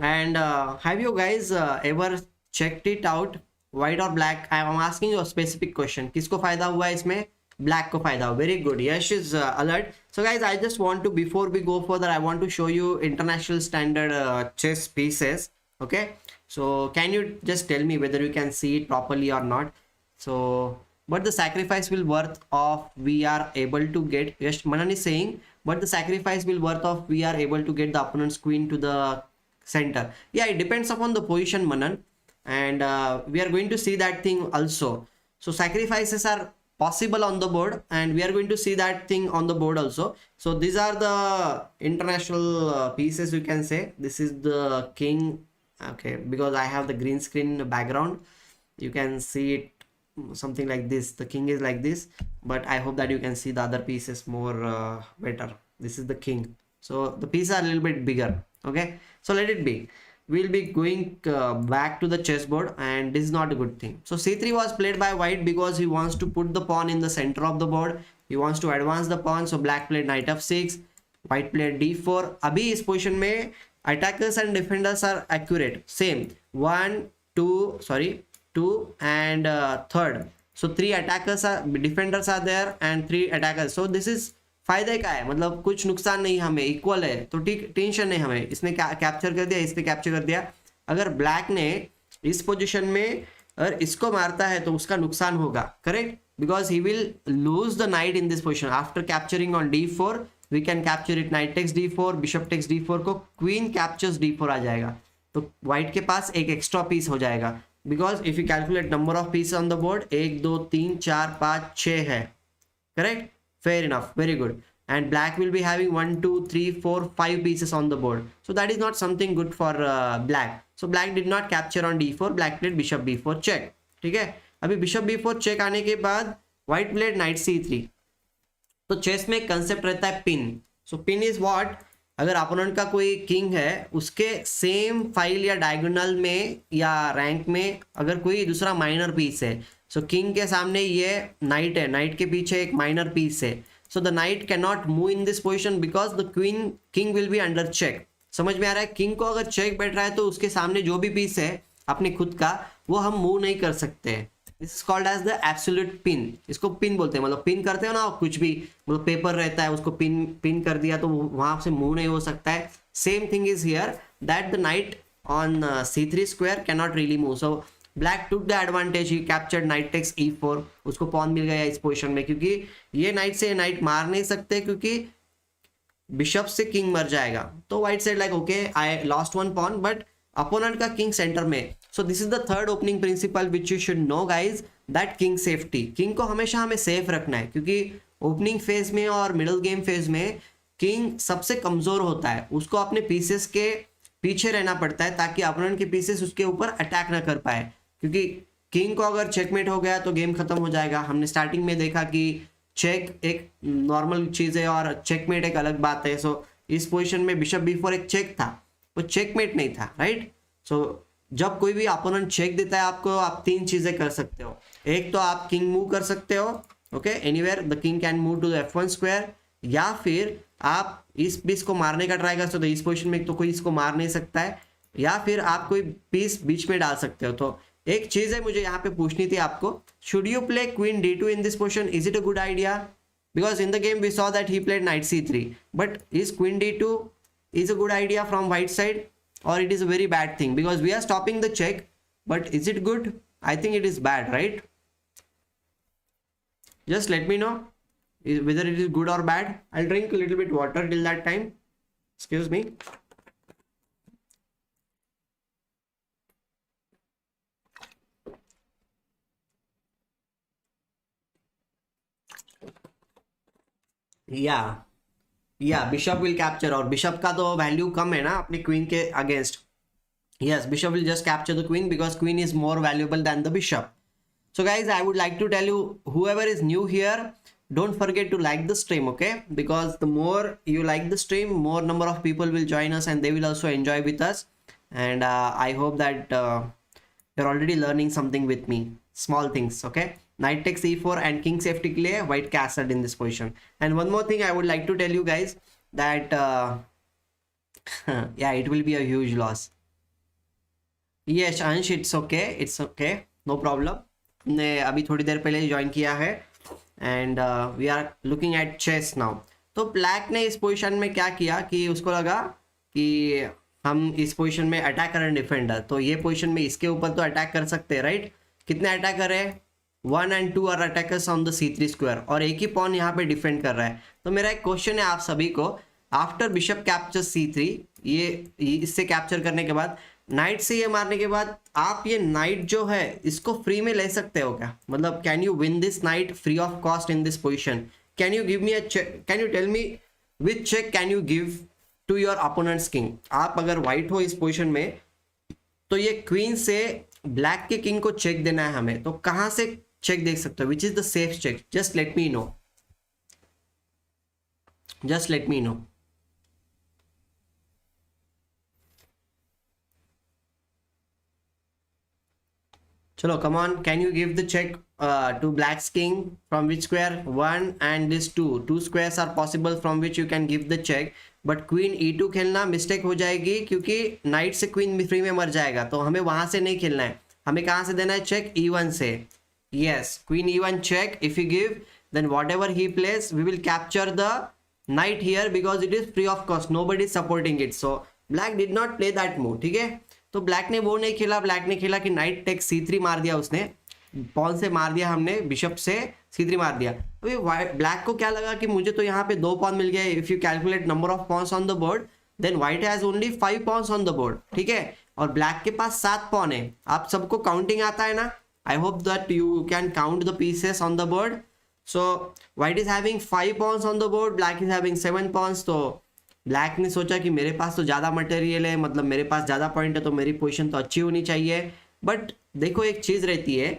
And have you guys ever checked it out, white or black? I am asking you a specific question, किसको फायदा हुआ है इसमें? Black को फायदा हुआ. Very good, Yash is alert. So guys I just want to, before we go further, I want to show you international standard chess pieces. Okay, so can you just tell me whether you can see it properly or not? So but the sacrifice will worth of we are able to get, yes, Manan is saying, but the sacrifice will worth of we are able to get the opponent's queen to the center. Yeah, it depends upon the position, Manan, and we are going to see that thing also. So sacrifices are possible on the board, and we are going to see that thing on the board also. So these are the international pieces, you can say. This is the king. Okay, because I have the green screen background, you can see it something like this. The king is like this, but I hope that you can see the other pieces more better. This is the king, so the pieces are a little bit bigger. Okay, so let it be. We'll be going back to the chessboard, and this is not a good thing. So c3 was played by white because he wants to put the pawn in the center of the board. He wants to advance the pawn, so black played knight f6, white played d4. अभी इस position में attackers and defenders are accurate, same 2 and third, so 3 attackers are, defenders are there and 3 attackers. So this is फायदे का है, मतलब कुछ नुकसान नहीं, हमें इक्वल है, तो ठीक, टेंशन नहीं हमें. इसने कैप्चर कर दिया, इसने कैप्चर कर दिया. अगर ब्लैक ने इस पोजीशन में अगर इसको मारता है तो उसका नुकसान होगा, correct, because he will lose the knight in this position after capturing on d4. We can capture it, knight takes d4, bishop takes d4 को क्वीन कैप्चर्स d4 आ जाएगा, तो व्हाइट के पास एक एक्स्ट्रा पीस हो जाएगा, because if you calculate number of peace on the board 1 2 3 4 5 6 है, correct, fair enough, very good, and black will be having 1 2 3 4 5 pieces on the board, so that is not something good for black, so black did not capture on d4, black played bishop b4 check, ठीक है। अभी bishop b4 check आने के बाद white played knight c3, तो chess में एक concept रहता है pin, so pin is what, अगर अपोनेंट का कोई किंग है उसके सेम फाइल या डायगोनल में या रैंक में अगर कोई दूसरा माइनर पीस है, सो किंग के सामने ये नाइट है, नाइट के पीछे एक माइनर पीस है, so the knight cannot move in this position because the king will be under check, समझ में आ रहा है, किंग को अगर चेक बैठ रहा है तो उसके सामने जो भी पीस है अपने खुद का वो हम मूव नहीं कर सकते, this is called as the absolute pin, इसको पिन बोलते हैं, मतलब पिन करते हो ना कुछ भी, मतलब पेपर रहता है उसको पिन कर दिया तो वहां से मूव नहीं हो सकता है, same thing is here that the knight on c3 square can not really move, so black took the advantage, he captured knight takes e4, उसको पॉन मिल गया इस पोजीशन में, क्योंकि ये नाइट से नाइट मार नहीं सकते क्योंकि बिशप से किंग मर जाएगा, तो white side like okay I lost one pawn but opponent का किंग सेंटर में, so this is the third opening principal which you should know guys, that king safety, king को हमेशा हमें सेफ रखना है, क्योंकि ओपनिंग फेज में और मिडिल गेम फेज में किंग सबसे कमजोर होता है, उसको अपने पीसेस के पीछे रहना पड़ता है ताकि अपोनेंट के पीसेस उसके ऊपर अटैक ना कर पाए, क्योंकि किंग को अगर चेकमेट हो गया तो गेम खत्म हो जाएगा। हमने स्टार्टिंग में देखा कि चेक एक नॉर्मल चीज है और चेकमेट एक अलग बात है, सो इस पोजीशन में बिशप b4 एक चेक था, वो चेकमेट नहीं था, राइट। सो जब कोई भी अपोनेंट चेक देता है आपको, आप तीन चीजें कर सकते हो, एक तो आप किंग मूव कर सकते हो, okay, anywhere the king can move to the f1 square, या फिर आप इस पीस को मारने का ट्राई कर सकते हो, इस पोजीशन में तो कोई इसको मार नहीं सकता है, या फिर आप कोई पीस बीच में डाल सकते हो। तो एक चीज है मुझे यहाँ पे पूछनी थी आपको, should you play queen d2 in this position, is it a good idea, because in the game we saw that he played knight c3, but is queen d2 is a good idea from white side or it is a very bad thing, because we are stopping the check, but is it good? I think it is bad, right? Just let me know whether it is good or bad. I'll drink a little bit water till that time. Excuse me. या bishop will capture, और bishop का तो value कम है ना अपने queen के against, yes bishop will just capture the queen because queen is more valuable than the bishop. So guys, I would like to tell you, whoever is new here, don't forget to like the stream, okay, because the more you like the stream, more number of people will join us and they will also enjoy with us, and I hope that you're already learning something with me, small things, okay. Knight takes e4 and king safety के लिए white castled in this position. And one more thing I would like to tell you guys that yeah, it will be a huge loss. Yes Ansh, it's okay, no problem. हमने अभी थोड़ी देर पहले join किया है and we are looking at chess now. तो ब्लैक ने इस पोजीशन में क्या किया कि उसको लगा कि हम इस पोजीशन में अटैक करें डिफेंडर, तो ये पोजीशन में इसके ऊपर तो अटैक कर सकते हैं, राइट। कितने अटैक कर रहे हैं, 1 and 2 are attackers on the c3 square, और एक ही पॉन यहाँ पे डिफेंड कर रहा है। तो मेरा एक क्वेश्चन है आप सभी को, आफ्टर बिशप कैप्चर c3, ये इससे कैप्चर करने के बाद नाइट से ये मारने के बाद आप ये नाइट जो है इसको फ्री में ले सकते हो क्या, मतलब can you win this knight free of cost in this position, can you give me a check, can you tell me which check can you give to your opponent's king. आप अगर white हो इस position में तो ये queen से black के king को चेक देना है हमें, तो कहाँ से चेक देख सकते हो, which is the safe check, just let me know, just let me know. Chalo, come on, can you give the check to black's king from which square? 1 and this 2 squares are possible from which you can give the check, but queen e2 खेलना mistake हो जाएगी क्योंकि night से queen free में मर जाएगा, तो हमें वहां से नहीं खेलना है, हमें कहां से देना है चेक, e1 से। yes, queen e1 check, if you give then whatever he plays we will capture the knight here because it is free of cost, nobody is supporting it, so black did not play that move, ठीक है। तो ब्लैक ने वो नहीं खेला, black ने खेला कि नाइट टेक c3 मार दिया, उसने पॉन से मार दिया हमने बिशप से C3 मार दिया। अभी ब्लैक को क्या लगा कि मुझे तो यहाँ पे 2 पॉन मिल गए। If you calculate number of pawns on the board then white has only 5 pawns on the board, ठीक है, और ब्लैक के पास 7 पॉन है। आप सबको काउंटिंग आता है ना? I hope that you can count the pieces on the board. So white is having 5 pawns on the board, black is having 7 pawns. तो ब्लैक ने सोचा कि मेरे पास तो ज़्यादा मटेरियल है, मतलब मेरे पास ज़्यादा पॉइंट है, तो मेरी पोजीशन तो अच्छी होनी चाहिए। बट देखो एक चीज़ रहती है,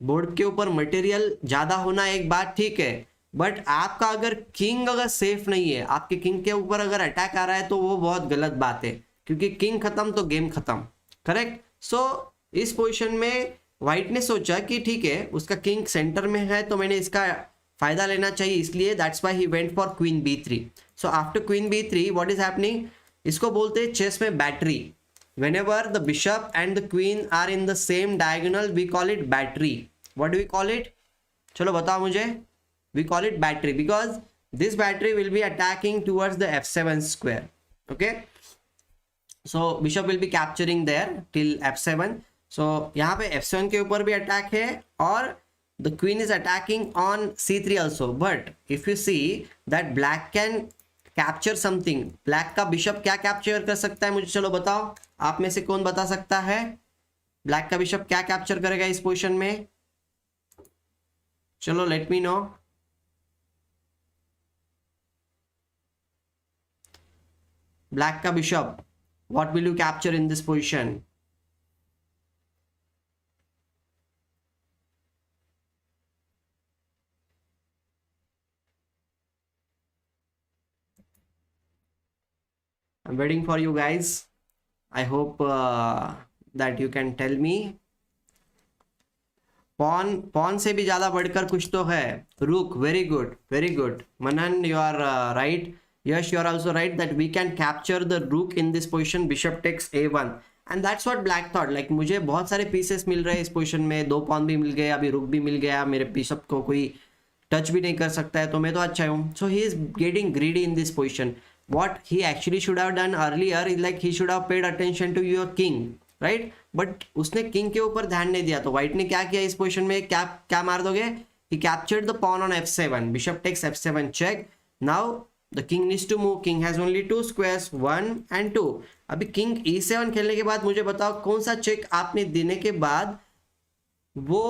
बोर्ड के ऊपर मटेरियल ज़्यादा होना एक बात ठीक है, बट आपका अगर किंग अगर सेफ नहीं है, आपके किंग के ऊपर अगर अटैक आ रहा है तो वो बहुत गलत बात है, क्योंकि किंग खत्म तो गेम खत्म, करेक्ट। सो इस पोजीशन में व्हाइट ने सोचा कि ठीक है उसका किंग सेंटर में है तो मैंने इसका फायदा लेना चाहिए, इसलिए that's why he went for queen b3। So after queen b3 what is happening, इसको बोलते हैं चेस में battery. whenever the bishop and the queen are in the same diagonal we call it battery. What do we call it? चलो बताओ मुझे। We call it battery because this battery will be attacking towards the f7 square. Okay, so bishop will be capturing there till f7. So यहाँ पे f7 के ऊपर भी attack है और the queen is attacking on c3 also. But if you see that black can capture something, black का bishop क्या capture कर सकता है मुझे चलो बताओ, आप में से कौन बता सकता है ब्लैक का बिशप क्या कैप्चर करेगा इस पोजीशन में? चलो लेट मी नो। ब्लैक का bishop what will you capture in this position? I'm waiting for you guys. I hope that you can tell me. Pawn से भी ज्यादा बढ़कर कुछ तो है, rook. Very good, very good Manan, you are right. Yash, you are also right that we can capture the rook in this position, bishop takes a1 and that's what black thought. Like मुझे बहुत सारे पीसेस मिल रहे हैं इस position में, 2 pawn भी मिल गए, अभी रुक भी मिल गया, मेरे बिशप को कोई टच भी नहीं कर सकता है, तो मैं तो अच्छा हूँ। So he is getting greedy in this position. What he actually should have done earlier is like he should have paid attention to your king, right? But उसने किंग के ऊपर ध्यान नहीं दिया, तो व्हाइट ने क्या किया इस पोजीशन में, क्या क्या मार दोगे? He captured the pawn on f7, bishop takes f7 check. Now the king needs to move. King has only 2 squares, 1 and 2. अभी किंग e7 खेलने के बाद मुझे बताओ कौन सा चेक आपने देने के बाद वो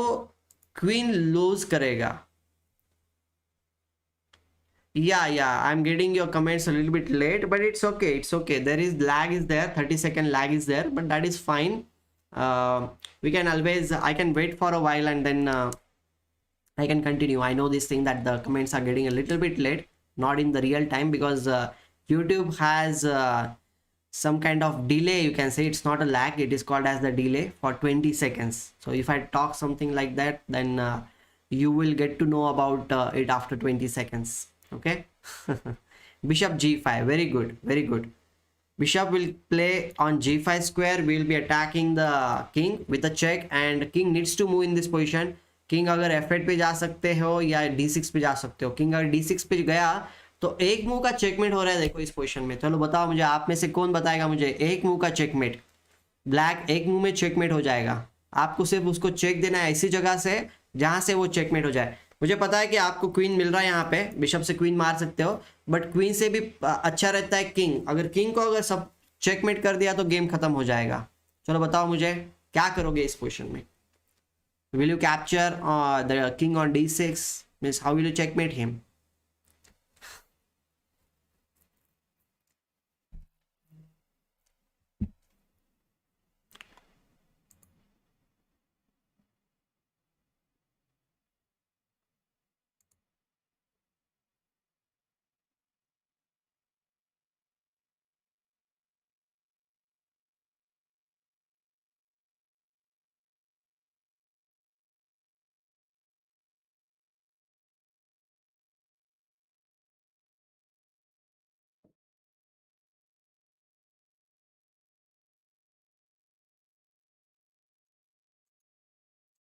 क्वीन लूज करेगा? Yeah, I'm getting your comments a little bit late, but it's okay, it's okay. There is lag is there, 30-second lag is there, but that is fine. We can always, I can wait for a while and then I can continue. I know this thing that the comments are getting a little bit late, not in the real time, because YouTube has some kind of delay. You can say it's not a lag, it is called as the delay for 20 seconds. So if I talk something like that, then you will get to know about it after 20 seconds. Okay. Bishop g5, very good, very good. Bishop will play on g5 square. We will be attacking the king with a check and king needs to move in this position. King अगर f8 पे जा सकते हो या d6 पे जा सकते हो। King अगर d6 पे गया तो एक मूव का चेकमेट हो रहा है देखो इस पोजीशन में। चलो बताओ मुझे, आप में से कौन बताएगा मुझे एक मूव का चेकमेट? ब्लैक एक मूव में चेकमेट हो जाएगा, आपको सिर्फ उसको चेक देना है ऐसी जगह से जहां से वो चेकमेट हो जाए। मुझे पता है कि आपको क्वीन मिल रहा है यहाँ पे, बिशप से क्वीन मार सकते हो, बट क्वीन से भी अच्छा रहता है किंग। अगर किंग को अगर सब चेकमेट कर दिया तो गेम खत्म हो जाएगा। चलो बताओ मुझे क्या करोगे इस पोजीशन में? Will you capture the king on d6? Means how will you checkmate him?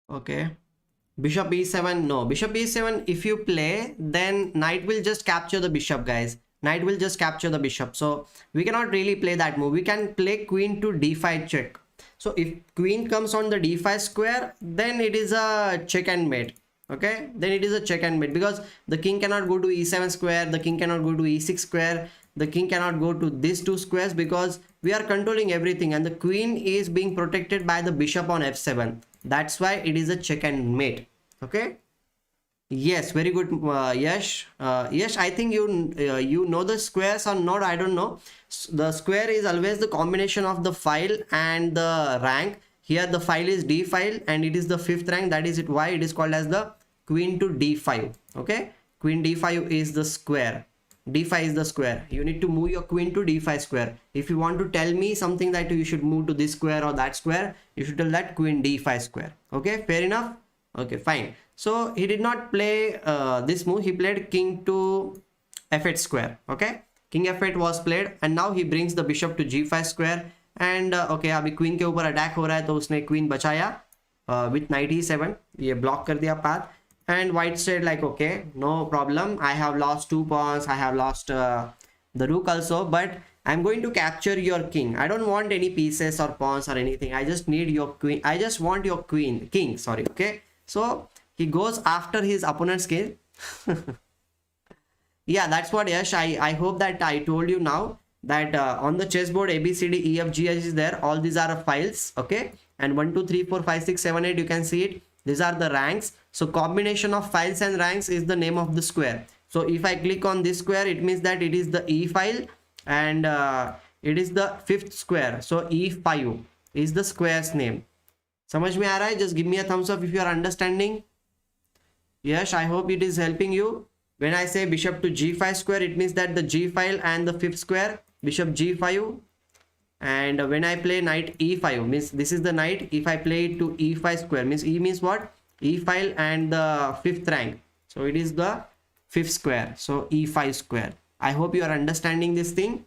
Okay. Bishop e7, no. Bishop e7, if you play, then knight will just capture the bishop, guys. Knight will just capture the bishop. So we cannot really play that move. We can play queen to d5 check. So if queen comes on the d5 square, then it is a check and mate. okay, then it is a check and mate, because the king cannot go to e7 square, the king cannot go to e6 square, the king cannot go to these two squares, because we are controlling everything and the queen is being protected by the bishop on f7. That's why it is a check and mate. Okay, yes, very good, Yash. Yes, I think you know the squares or not, I don't know. The square is always the combination of the file and the rank. Here the file is d file and it is the 5th rank, that is it why it is called as the queen to d5. Okay, queen d5 is the square, d5 is the square. You need to move your queen to d5 square. If you want to tell me something that you should move to this square or that square, you should tell that queen d5 square. Okay, fair enough. Okay, fine. So he did not play this move, he played king to f8 square. Okay, king f8 was played and now he brings the bishop to g5 square. And okay, अभी queen के ऊपर attack हो रहा है तो उसने queen बचाया with night e7, ये ब्लॉक कर दिया path. And white said like, okay, no problem, I have lost 2 pawns, I have lost the rook also, but I'm going to capture your king. I don't want any pieces or pawns or anything, I just need your queen, I just want your king, sorry. Okay, so he goes after his opponent's king. Yeah, that's what, Yash, I hope that I told you now that on the chessboard A B C D E F G H is there, all these are files. Okay, and 1 2 3 4 5 6 7 8, you can see it, these are the ranks. So combination of files and ranks is the name of the square. So if I click on this square, it means that it is the E file and it is the 5th square. So E5 is the square's name. समझ में आ रहा है? Just give me a thumbs up if you are understanding. Yes, I hope it is helping you. When I say bishop to g5 square, it means that the g file and the 5th square, bishop g5. And when I play knight e5, means this is the knight. If I play it to e5 square, means e means what? E file and the 5th rank. So it is the 5th square. So e5 square. I hope you are understanding this thing.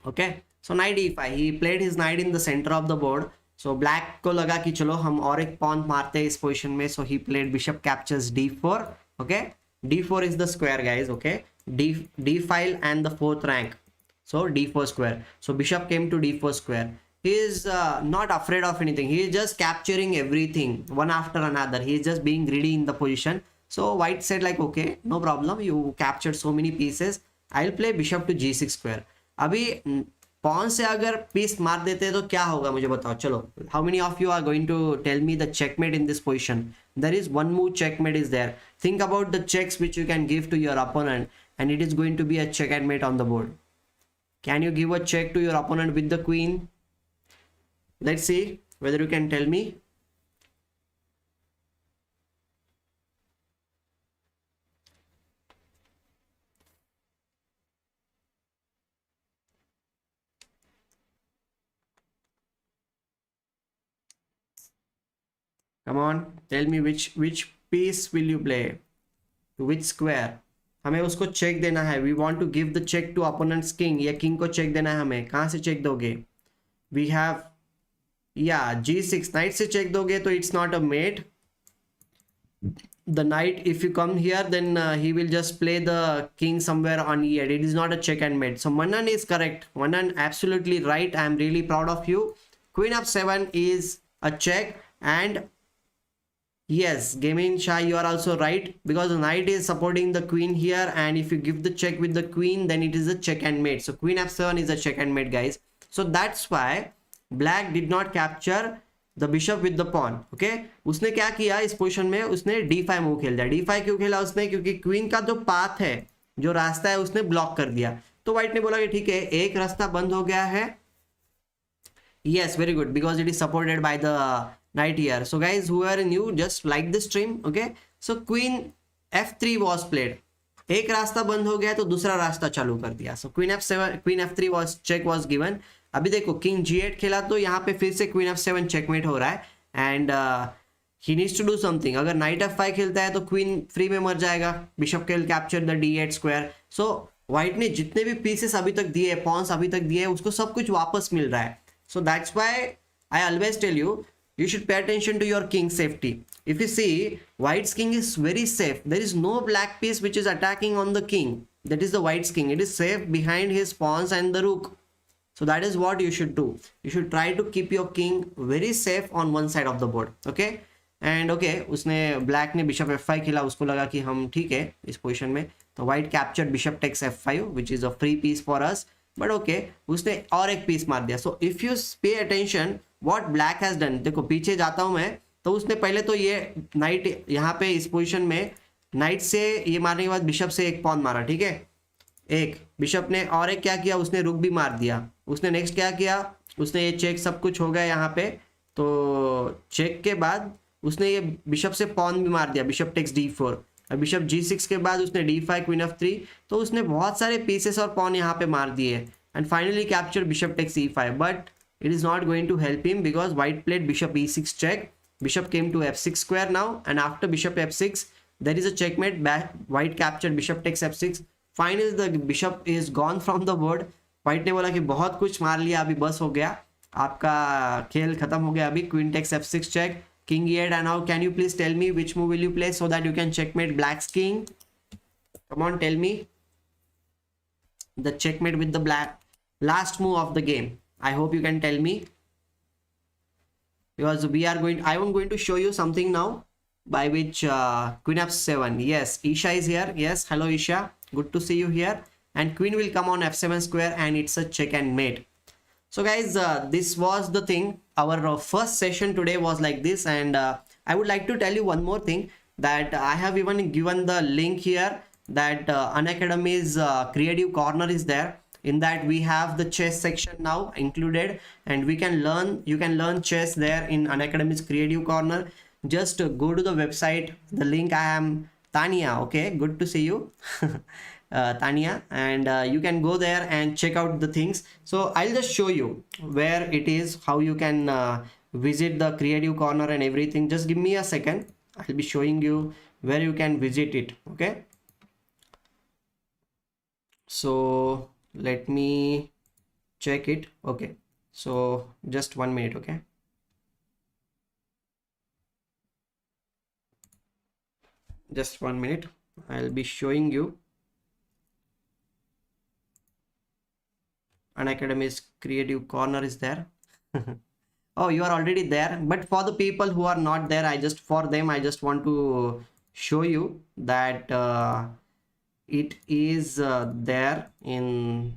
Okay. So knight e5. He played his knight in the center of the board. So black को लगा कि चलो हम और एक pawn मारते हैं इस position में. So he played bishop captures d4. Okay. d4 is the square, guys. Okay, d file and the 4th rank, so d4 square. So bishop came to d4 square. He is not afraid of anything, he is just capturing everything one after another. He is just being greedy in the position. So white said like, okay, no problem, you captured so many pieces, I'll play bishop to g6 square. अभी pawn से अगर piece मार देते हैं तो क्या होगा मुझे बताओ. चलो, how many of you are going to tell me the checkmate in this position? There is one move checkmate is there. Think about the checks which you can give to your opponent and it is going to be a check and mate on the board. Can you give a check to your opponent with the queen? Let's see whether you can tell me. Come on, tell me which piece will you play to which square. हमें उसको check देना है. We want to give the check to opponent's king. या king को check देना है हमें. कहाँ से check दोगे? We have, yeah, g6. Knight से check दोगे तो it's not a mate. The knight, if you come here, then he will just play the king somewhere on e8. It is not a check and mate. So Manan is correct. Manan absolutely right. I am really proud of you. Queen f7 is a check. And yes, Gaming Shah, you are also right, because the knight is supporting the queen here, and if you give the check with the queen, then it is a check and mate. So queen f7 is a check and mate, guys. So that's why black did not capture the bishop with the pawn. Okay, उसने क्या किया इस position में? उसने d5 move खेल दिया. d5 क्यों खेला उसने? क्योंकि क्वीन का जो पाथ है, जो रास्ता है, उसने ब्लॉक कर दिया. तो व्हाइट ने बोला कि ठीक है, एक रास्ता बंद हो गया है. Yes, very good, because it is supported by the knight here. So guys, who are new, just like this stream. Okay, so queen f3 was played. एक रास्ता बंद हो गया तो दूसरा रास्ता चालू कर दिया. So queen f7, queen f3 was check was given. अभी देखो king g8 खेला तो यहाँ पे फिर से queen f7 checkmate हो रहा है. And he needs to do something. अगर knight f5 खेलता है तो queen फ्री में मर जाएगा. Bishop will capture the d8 square. So white ने जितने भी pieces अभी तक दिए, pawns अभी तक दिए, उसको सब कुछ वापस मिल रहा है. So that's why I always tell you, you should pay attention to your king safety. If you see, white's king is very safe. There is no black piece which is attacking on the king. That is the white's king. It is safe behind his pawns and the rook. So that is what you should do. You should try to keep your king very safe on one side of the board. Okay. And okay उसने black ने bishop f5 खेला, उसको लगा कि हम ठीक है इस पोजीशन में, तो white captured bishop takes f5 which is a free piece for us, but okay उसने और एक पीस मार दिया. So if you pay attention what black has done, देखो पीछे जाता हूं मैं, तो उसने पहले तो ये नाइट यहाँ पे इस पोजीशन में नाइट से ये मारने के बाद बिशप से एक पॉन मारा, ठीक है, एक बिशप ने, और एक क्या किया उसने रुक भी मार दिया. उसने नेक्स्ट क्या किया, उसने ये चेक सब कुछ हो गया यहाँ पे, तो चेक के बाद उसने ये बिशप से पॉन भी मार दिया, बिशप टेक्स d4, और बिशप g6 के बाद उसने d5 क्वीन f3, तो उसने बहुत सारे पीसेस और पॉन यहाँ पे मार दिए, and finally capture bishop takes e5, but it is not going to help him because white played bishop e6 check, bishop came to f6 square now, and after bishop f6 there is a checkmate, white captured bishop takes f6, finally the bishop is gone from the board. white ने बोला कि बहुत कुछ मार लिया अभी, बस हो गया, आपका खेल खत्म हो गया अभी. queen takes f6 check, king e8, and now can you please tell me which move will you play so that you can checkmate black's king? Come on, tell me the checkmate with the black last move of the game. I hope you can tell me, because we are going, I am going to show you something now by which queen f7, yes, Isha is here, yes, hello Isha, good to see you here, and queen will come on f7 square and it's a check and mate. So guys, this was the thing, our first session today was like this, and I would like to tell you one more thing, that I have even given the link here, that Unacademy's creative corner is there. In that we have the chess section now included, and we can learn, you can learn chess there in Unacademy's creative corner. Just go to the website, the link I am Tanya, okay, good to see you. Tanya, and you can go there and check out the things. So I'll just show you where it is, how you can visit the creative corner and everything. Just give me a second, I'll be showing you where you can visit it, okay. So let me check it, okay, so just 1 minute, okay. Just 1 minute, I'll be showing you Unacademy's creative corner is there. Oh, you are already there, but for the people who are not there, I just want to show you that it is there in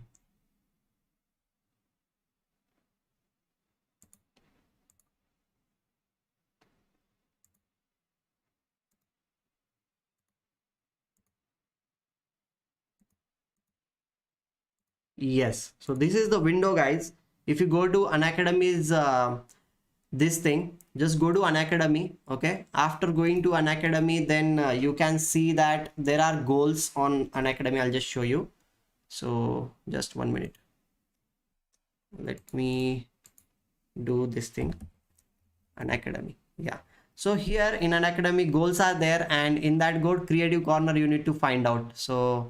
yes, so this is the window guys. If you go to Unacademy's this thing, just go to Unacademy, okay. After going to Unacademy, then you can see that there are goals on Unacademy. I'll just show you, so just 1 minute, let me do this thing, Unacademy, yeah. So here in Unacademy goals are there, and in that goal creative corner you need to find out. So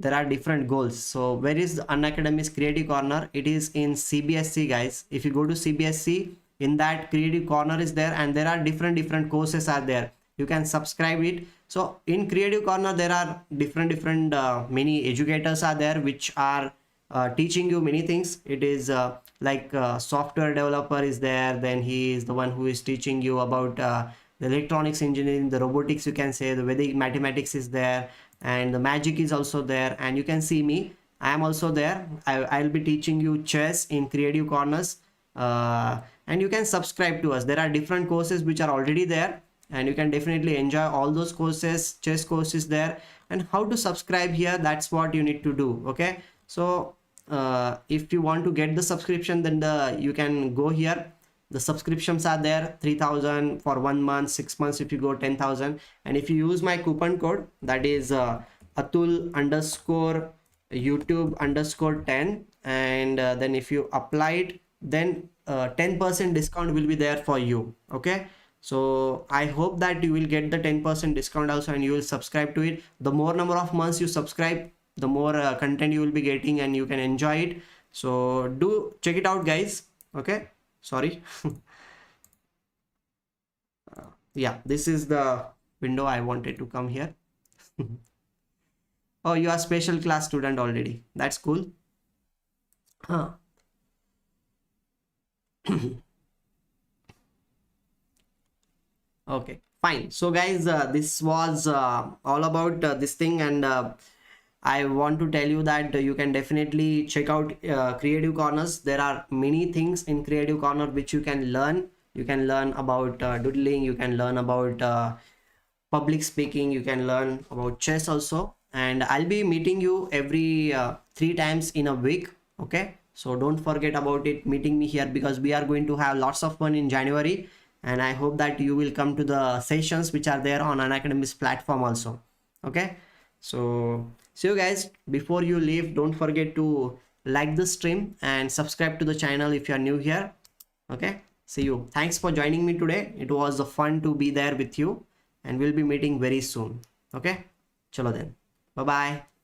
there are different goals. So where is the Unacademy's creative corner? It is in CBSE guys. If you go to CBSE, in that creative corner is there, and there are different courses are there, you can subscribe it. So in creative corner there are different many educators are there which are teaching you many things. It is like software developer is there, then he is the one who is teaching you about the electronics engineering, the robotics, you can say, the Vedic mathematics is there, and the magic is also there. And you can see me, I am also there. I'll be teaching you chess in creative corners, and you can subscribe to us. There are different courses which are already there, and you can definitely enjoy all those courses, chess courses there. And how to subscribe here, that's what you need to do, okay. So if you want to get the subscription, then you can go here. The subscriptions are there, 3,000 for 1 month, 6 months if you go 10,000. And if you use my coupon code, that is Atul _ YouTube _ 10, and then if you apply it, then 10% discount will be there for you, okay. So I hope that you will get the 10% discount also, and you will subscribe to it. The more number of months you subscribe, the more content you will be getting, and you can enjoy it. So do check it out guys, okay. Sorry. Yeah, this is the window I wanted to come here. Oh, you are special class student already, that's cool. Huh. Okay, fine. So guys, this was all about this thing, and I want to tell you that you can definitely check out Creative Corners. There are many things in Creative Corner which you can learn. You can learn about doodling, you can learn about public speaking, you can learn about chess also. And I'll be meeting you every 3 times in a week. Okay, so don't forget about it, meeting me here, because we are going to have lots of fun in January. And I hope that you will come to the sessions which are there on Unacademy's platform also. Okay, so see you guys. Before you leave, don't forget to like the stream and subscribe to the channel if you are new here. Okay, see you. Thanks for joining me today. It was fun to be there with you, and we'll be meeting very soon. Okay, chalo then, bye bye.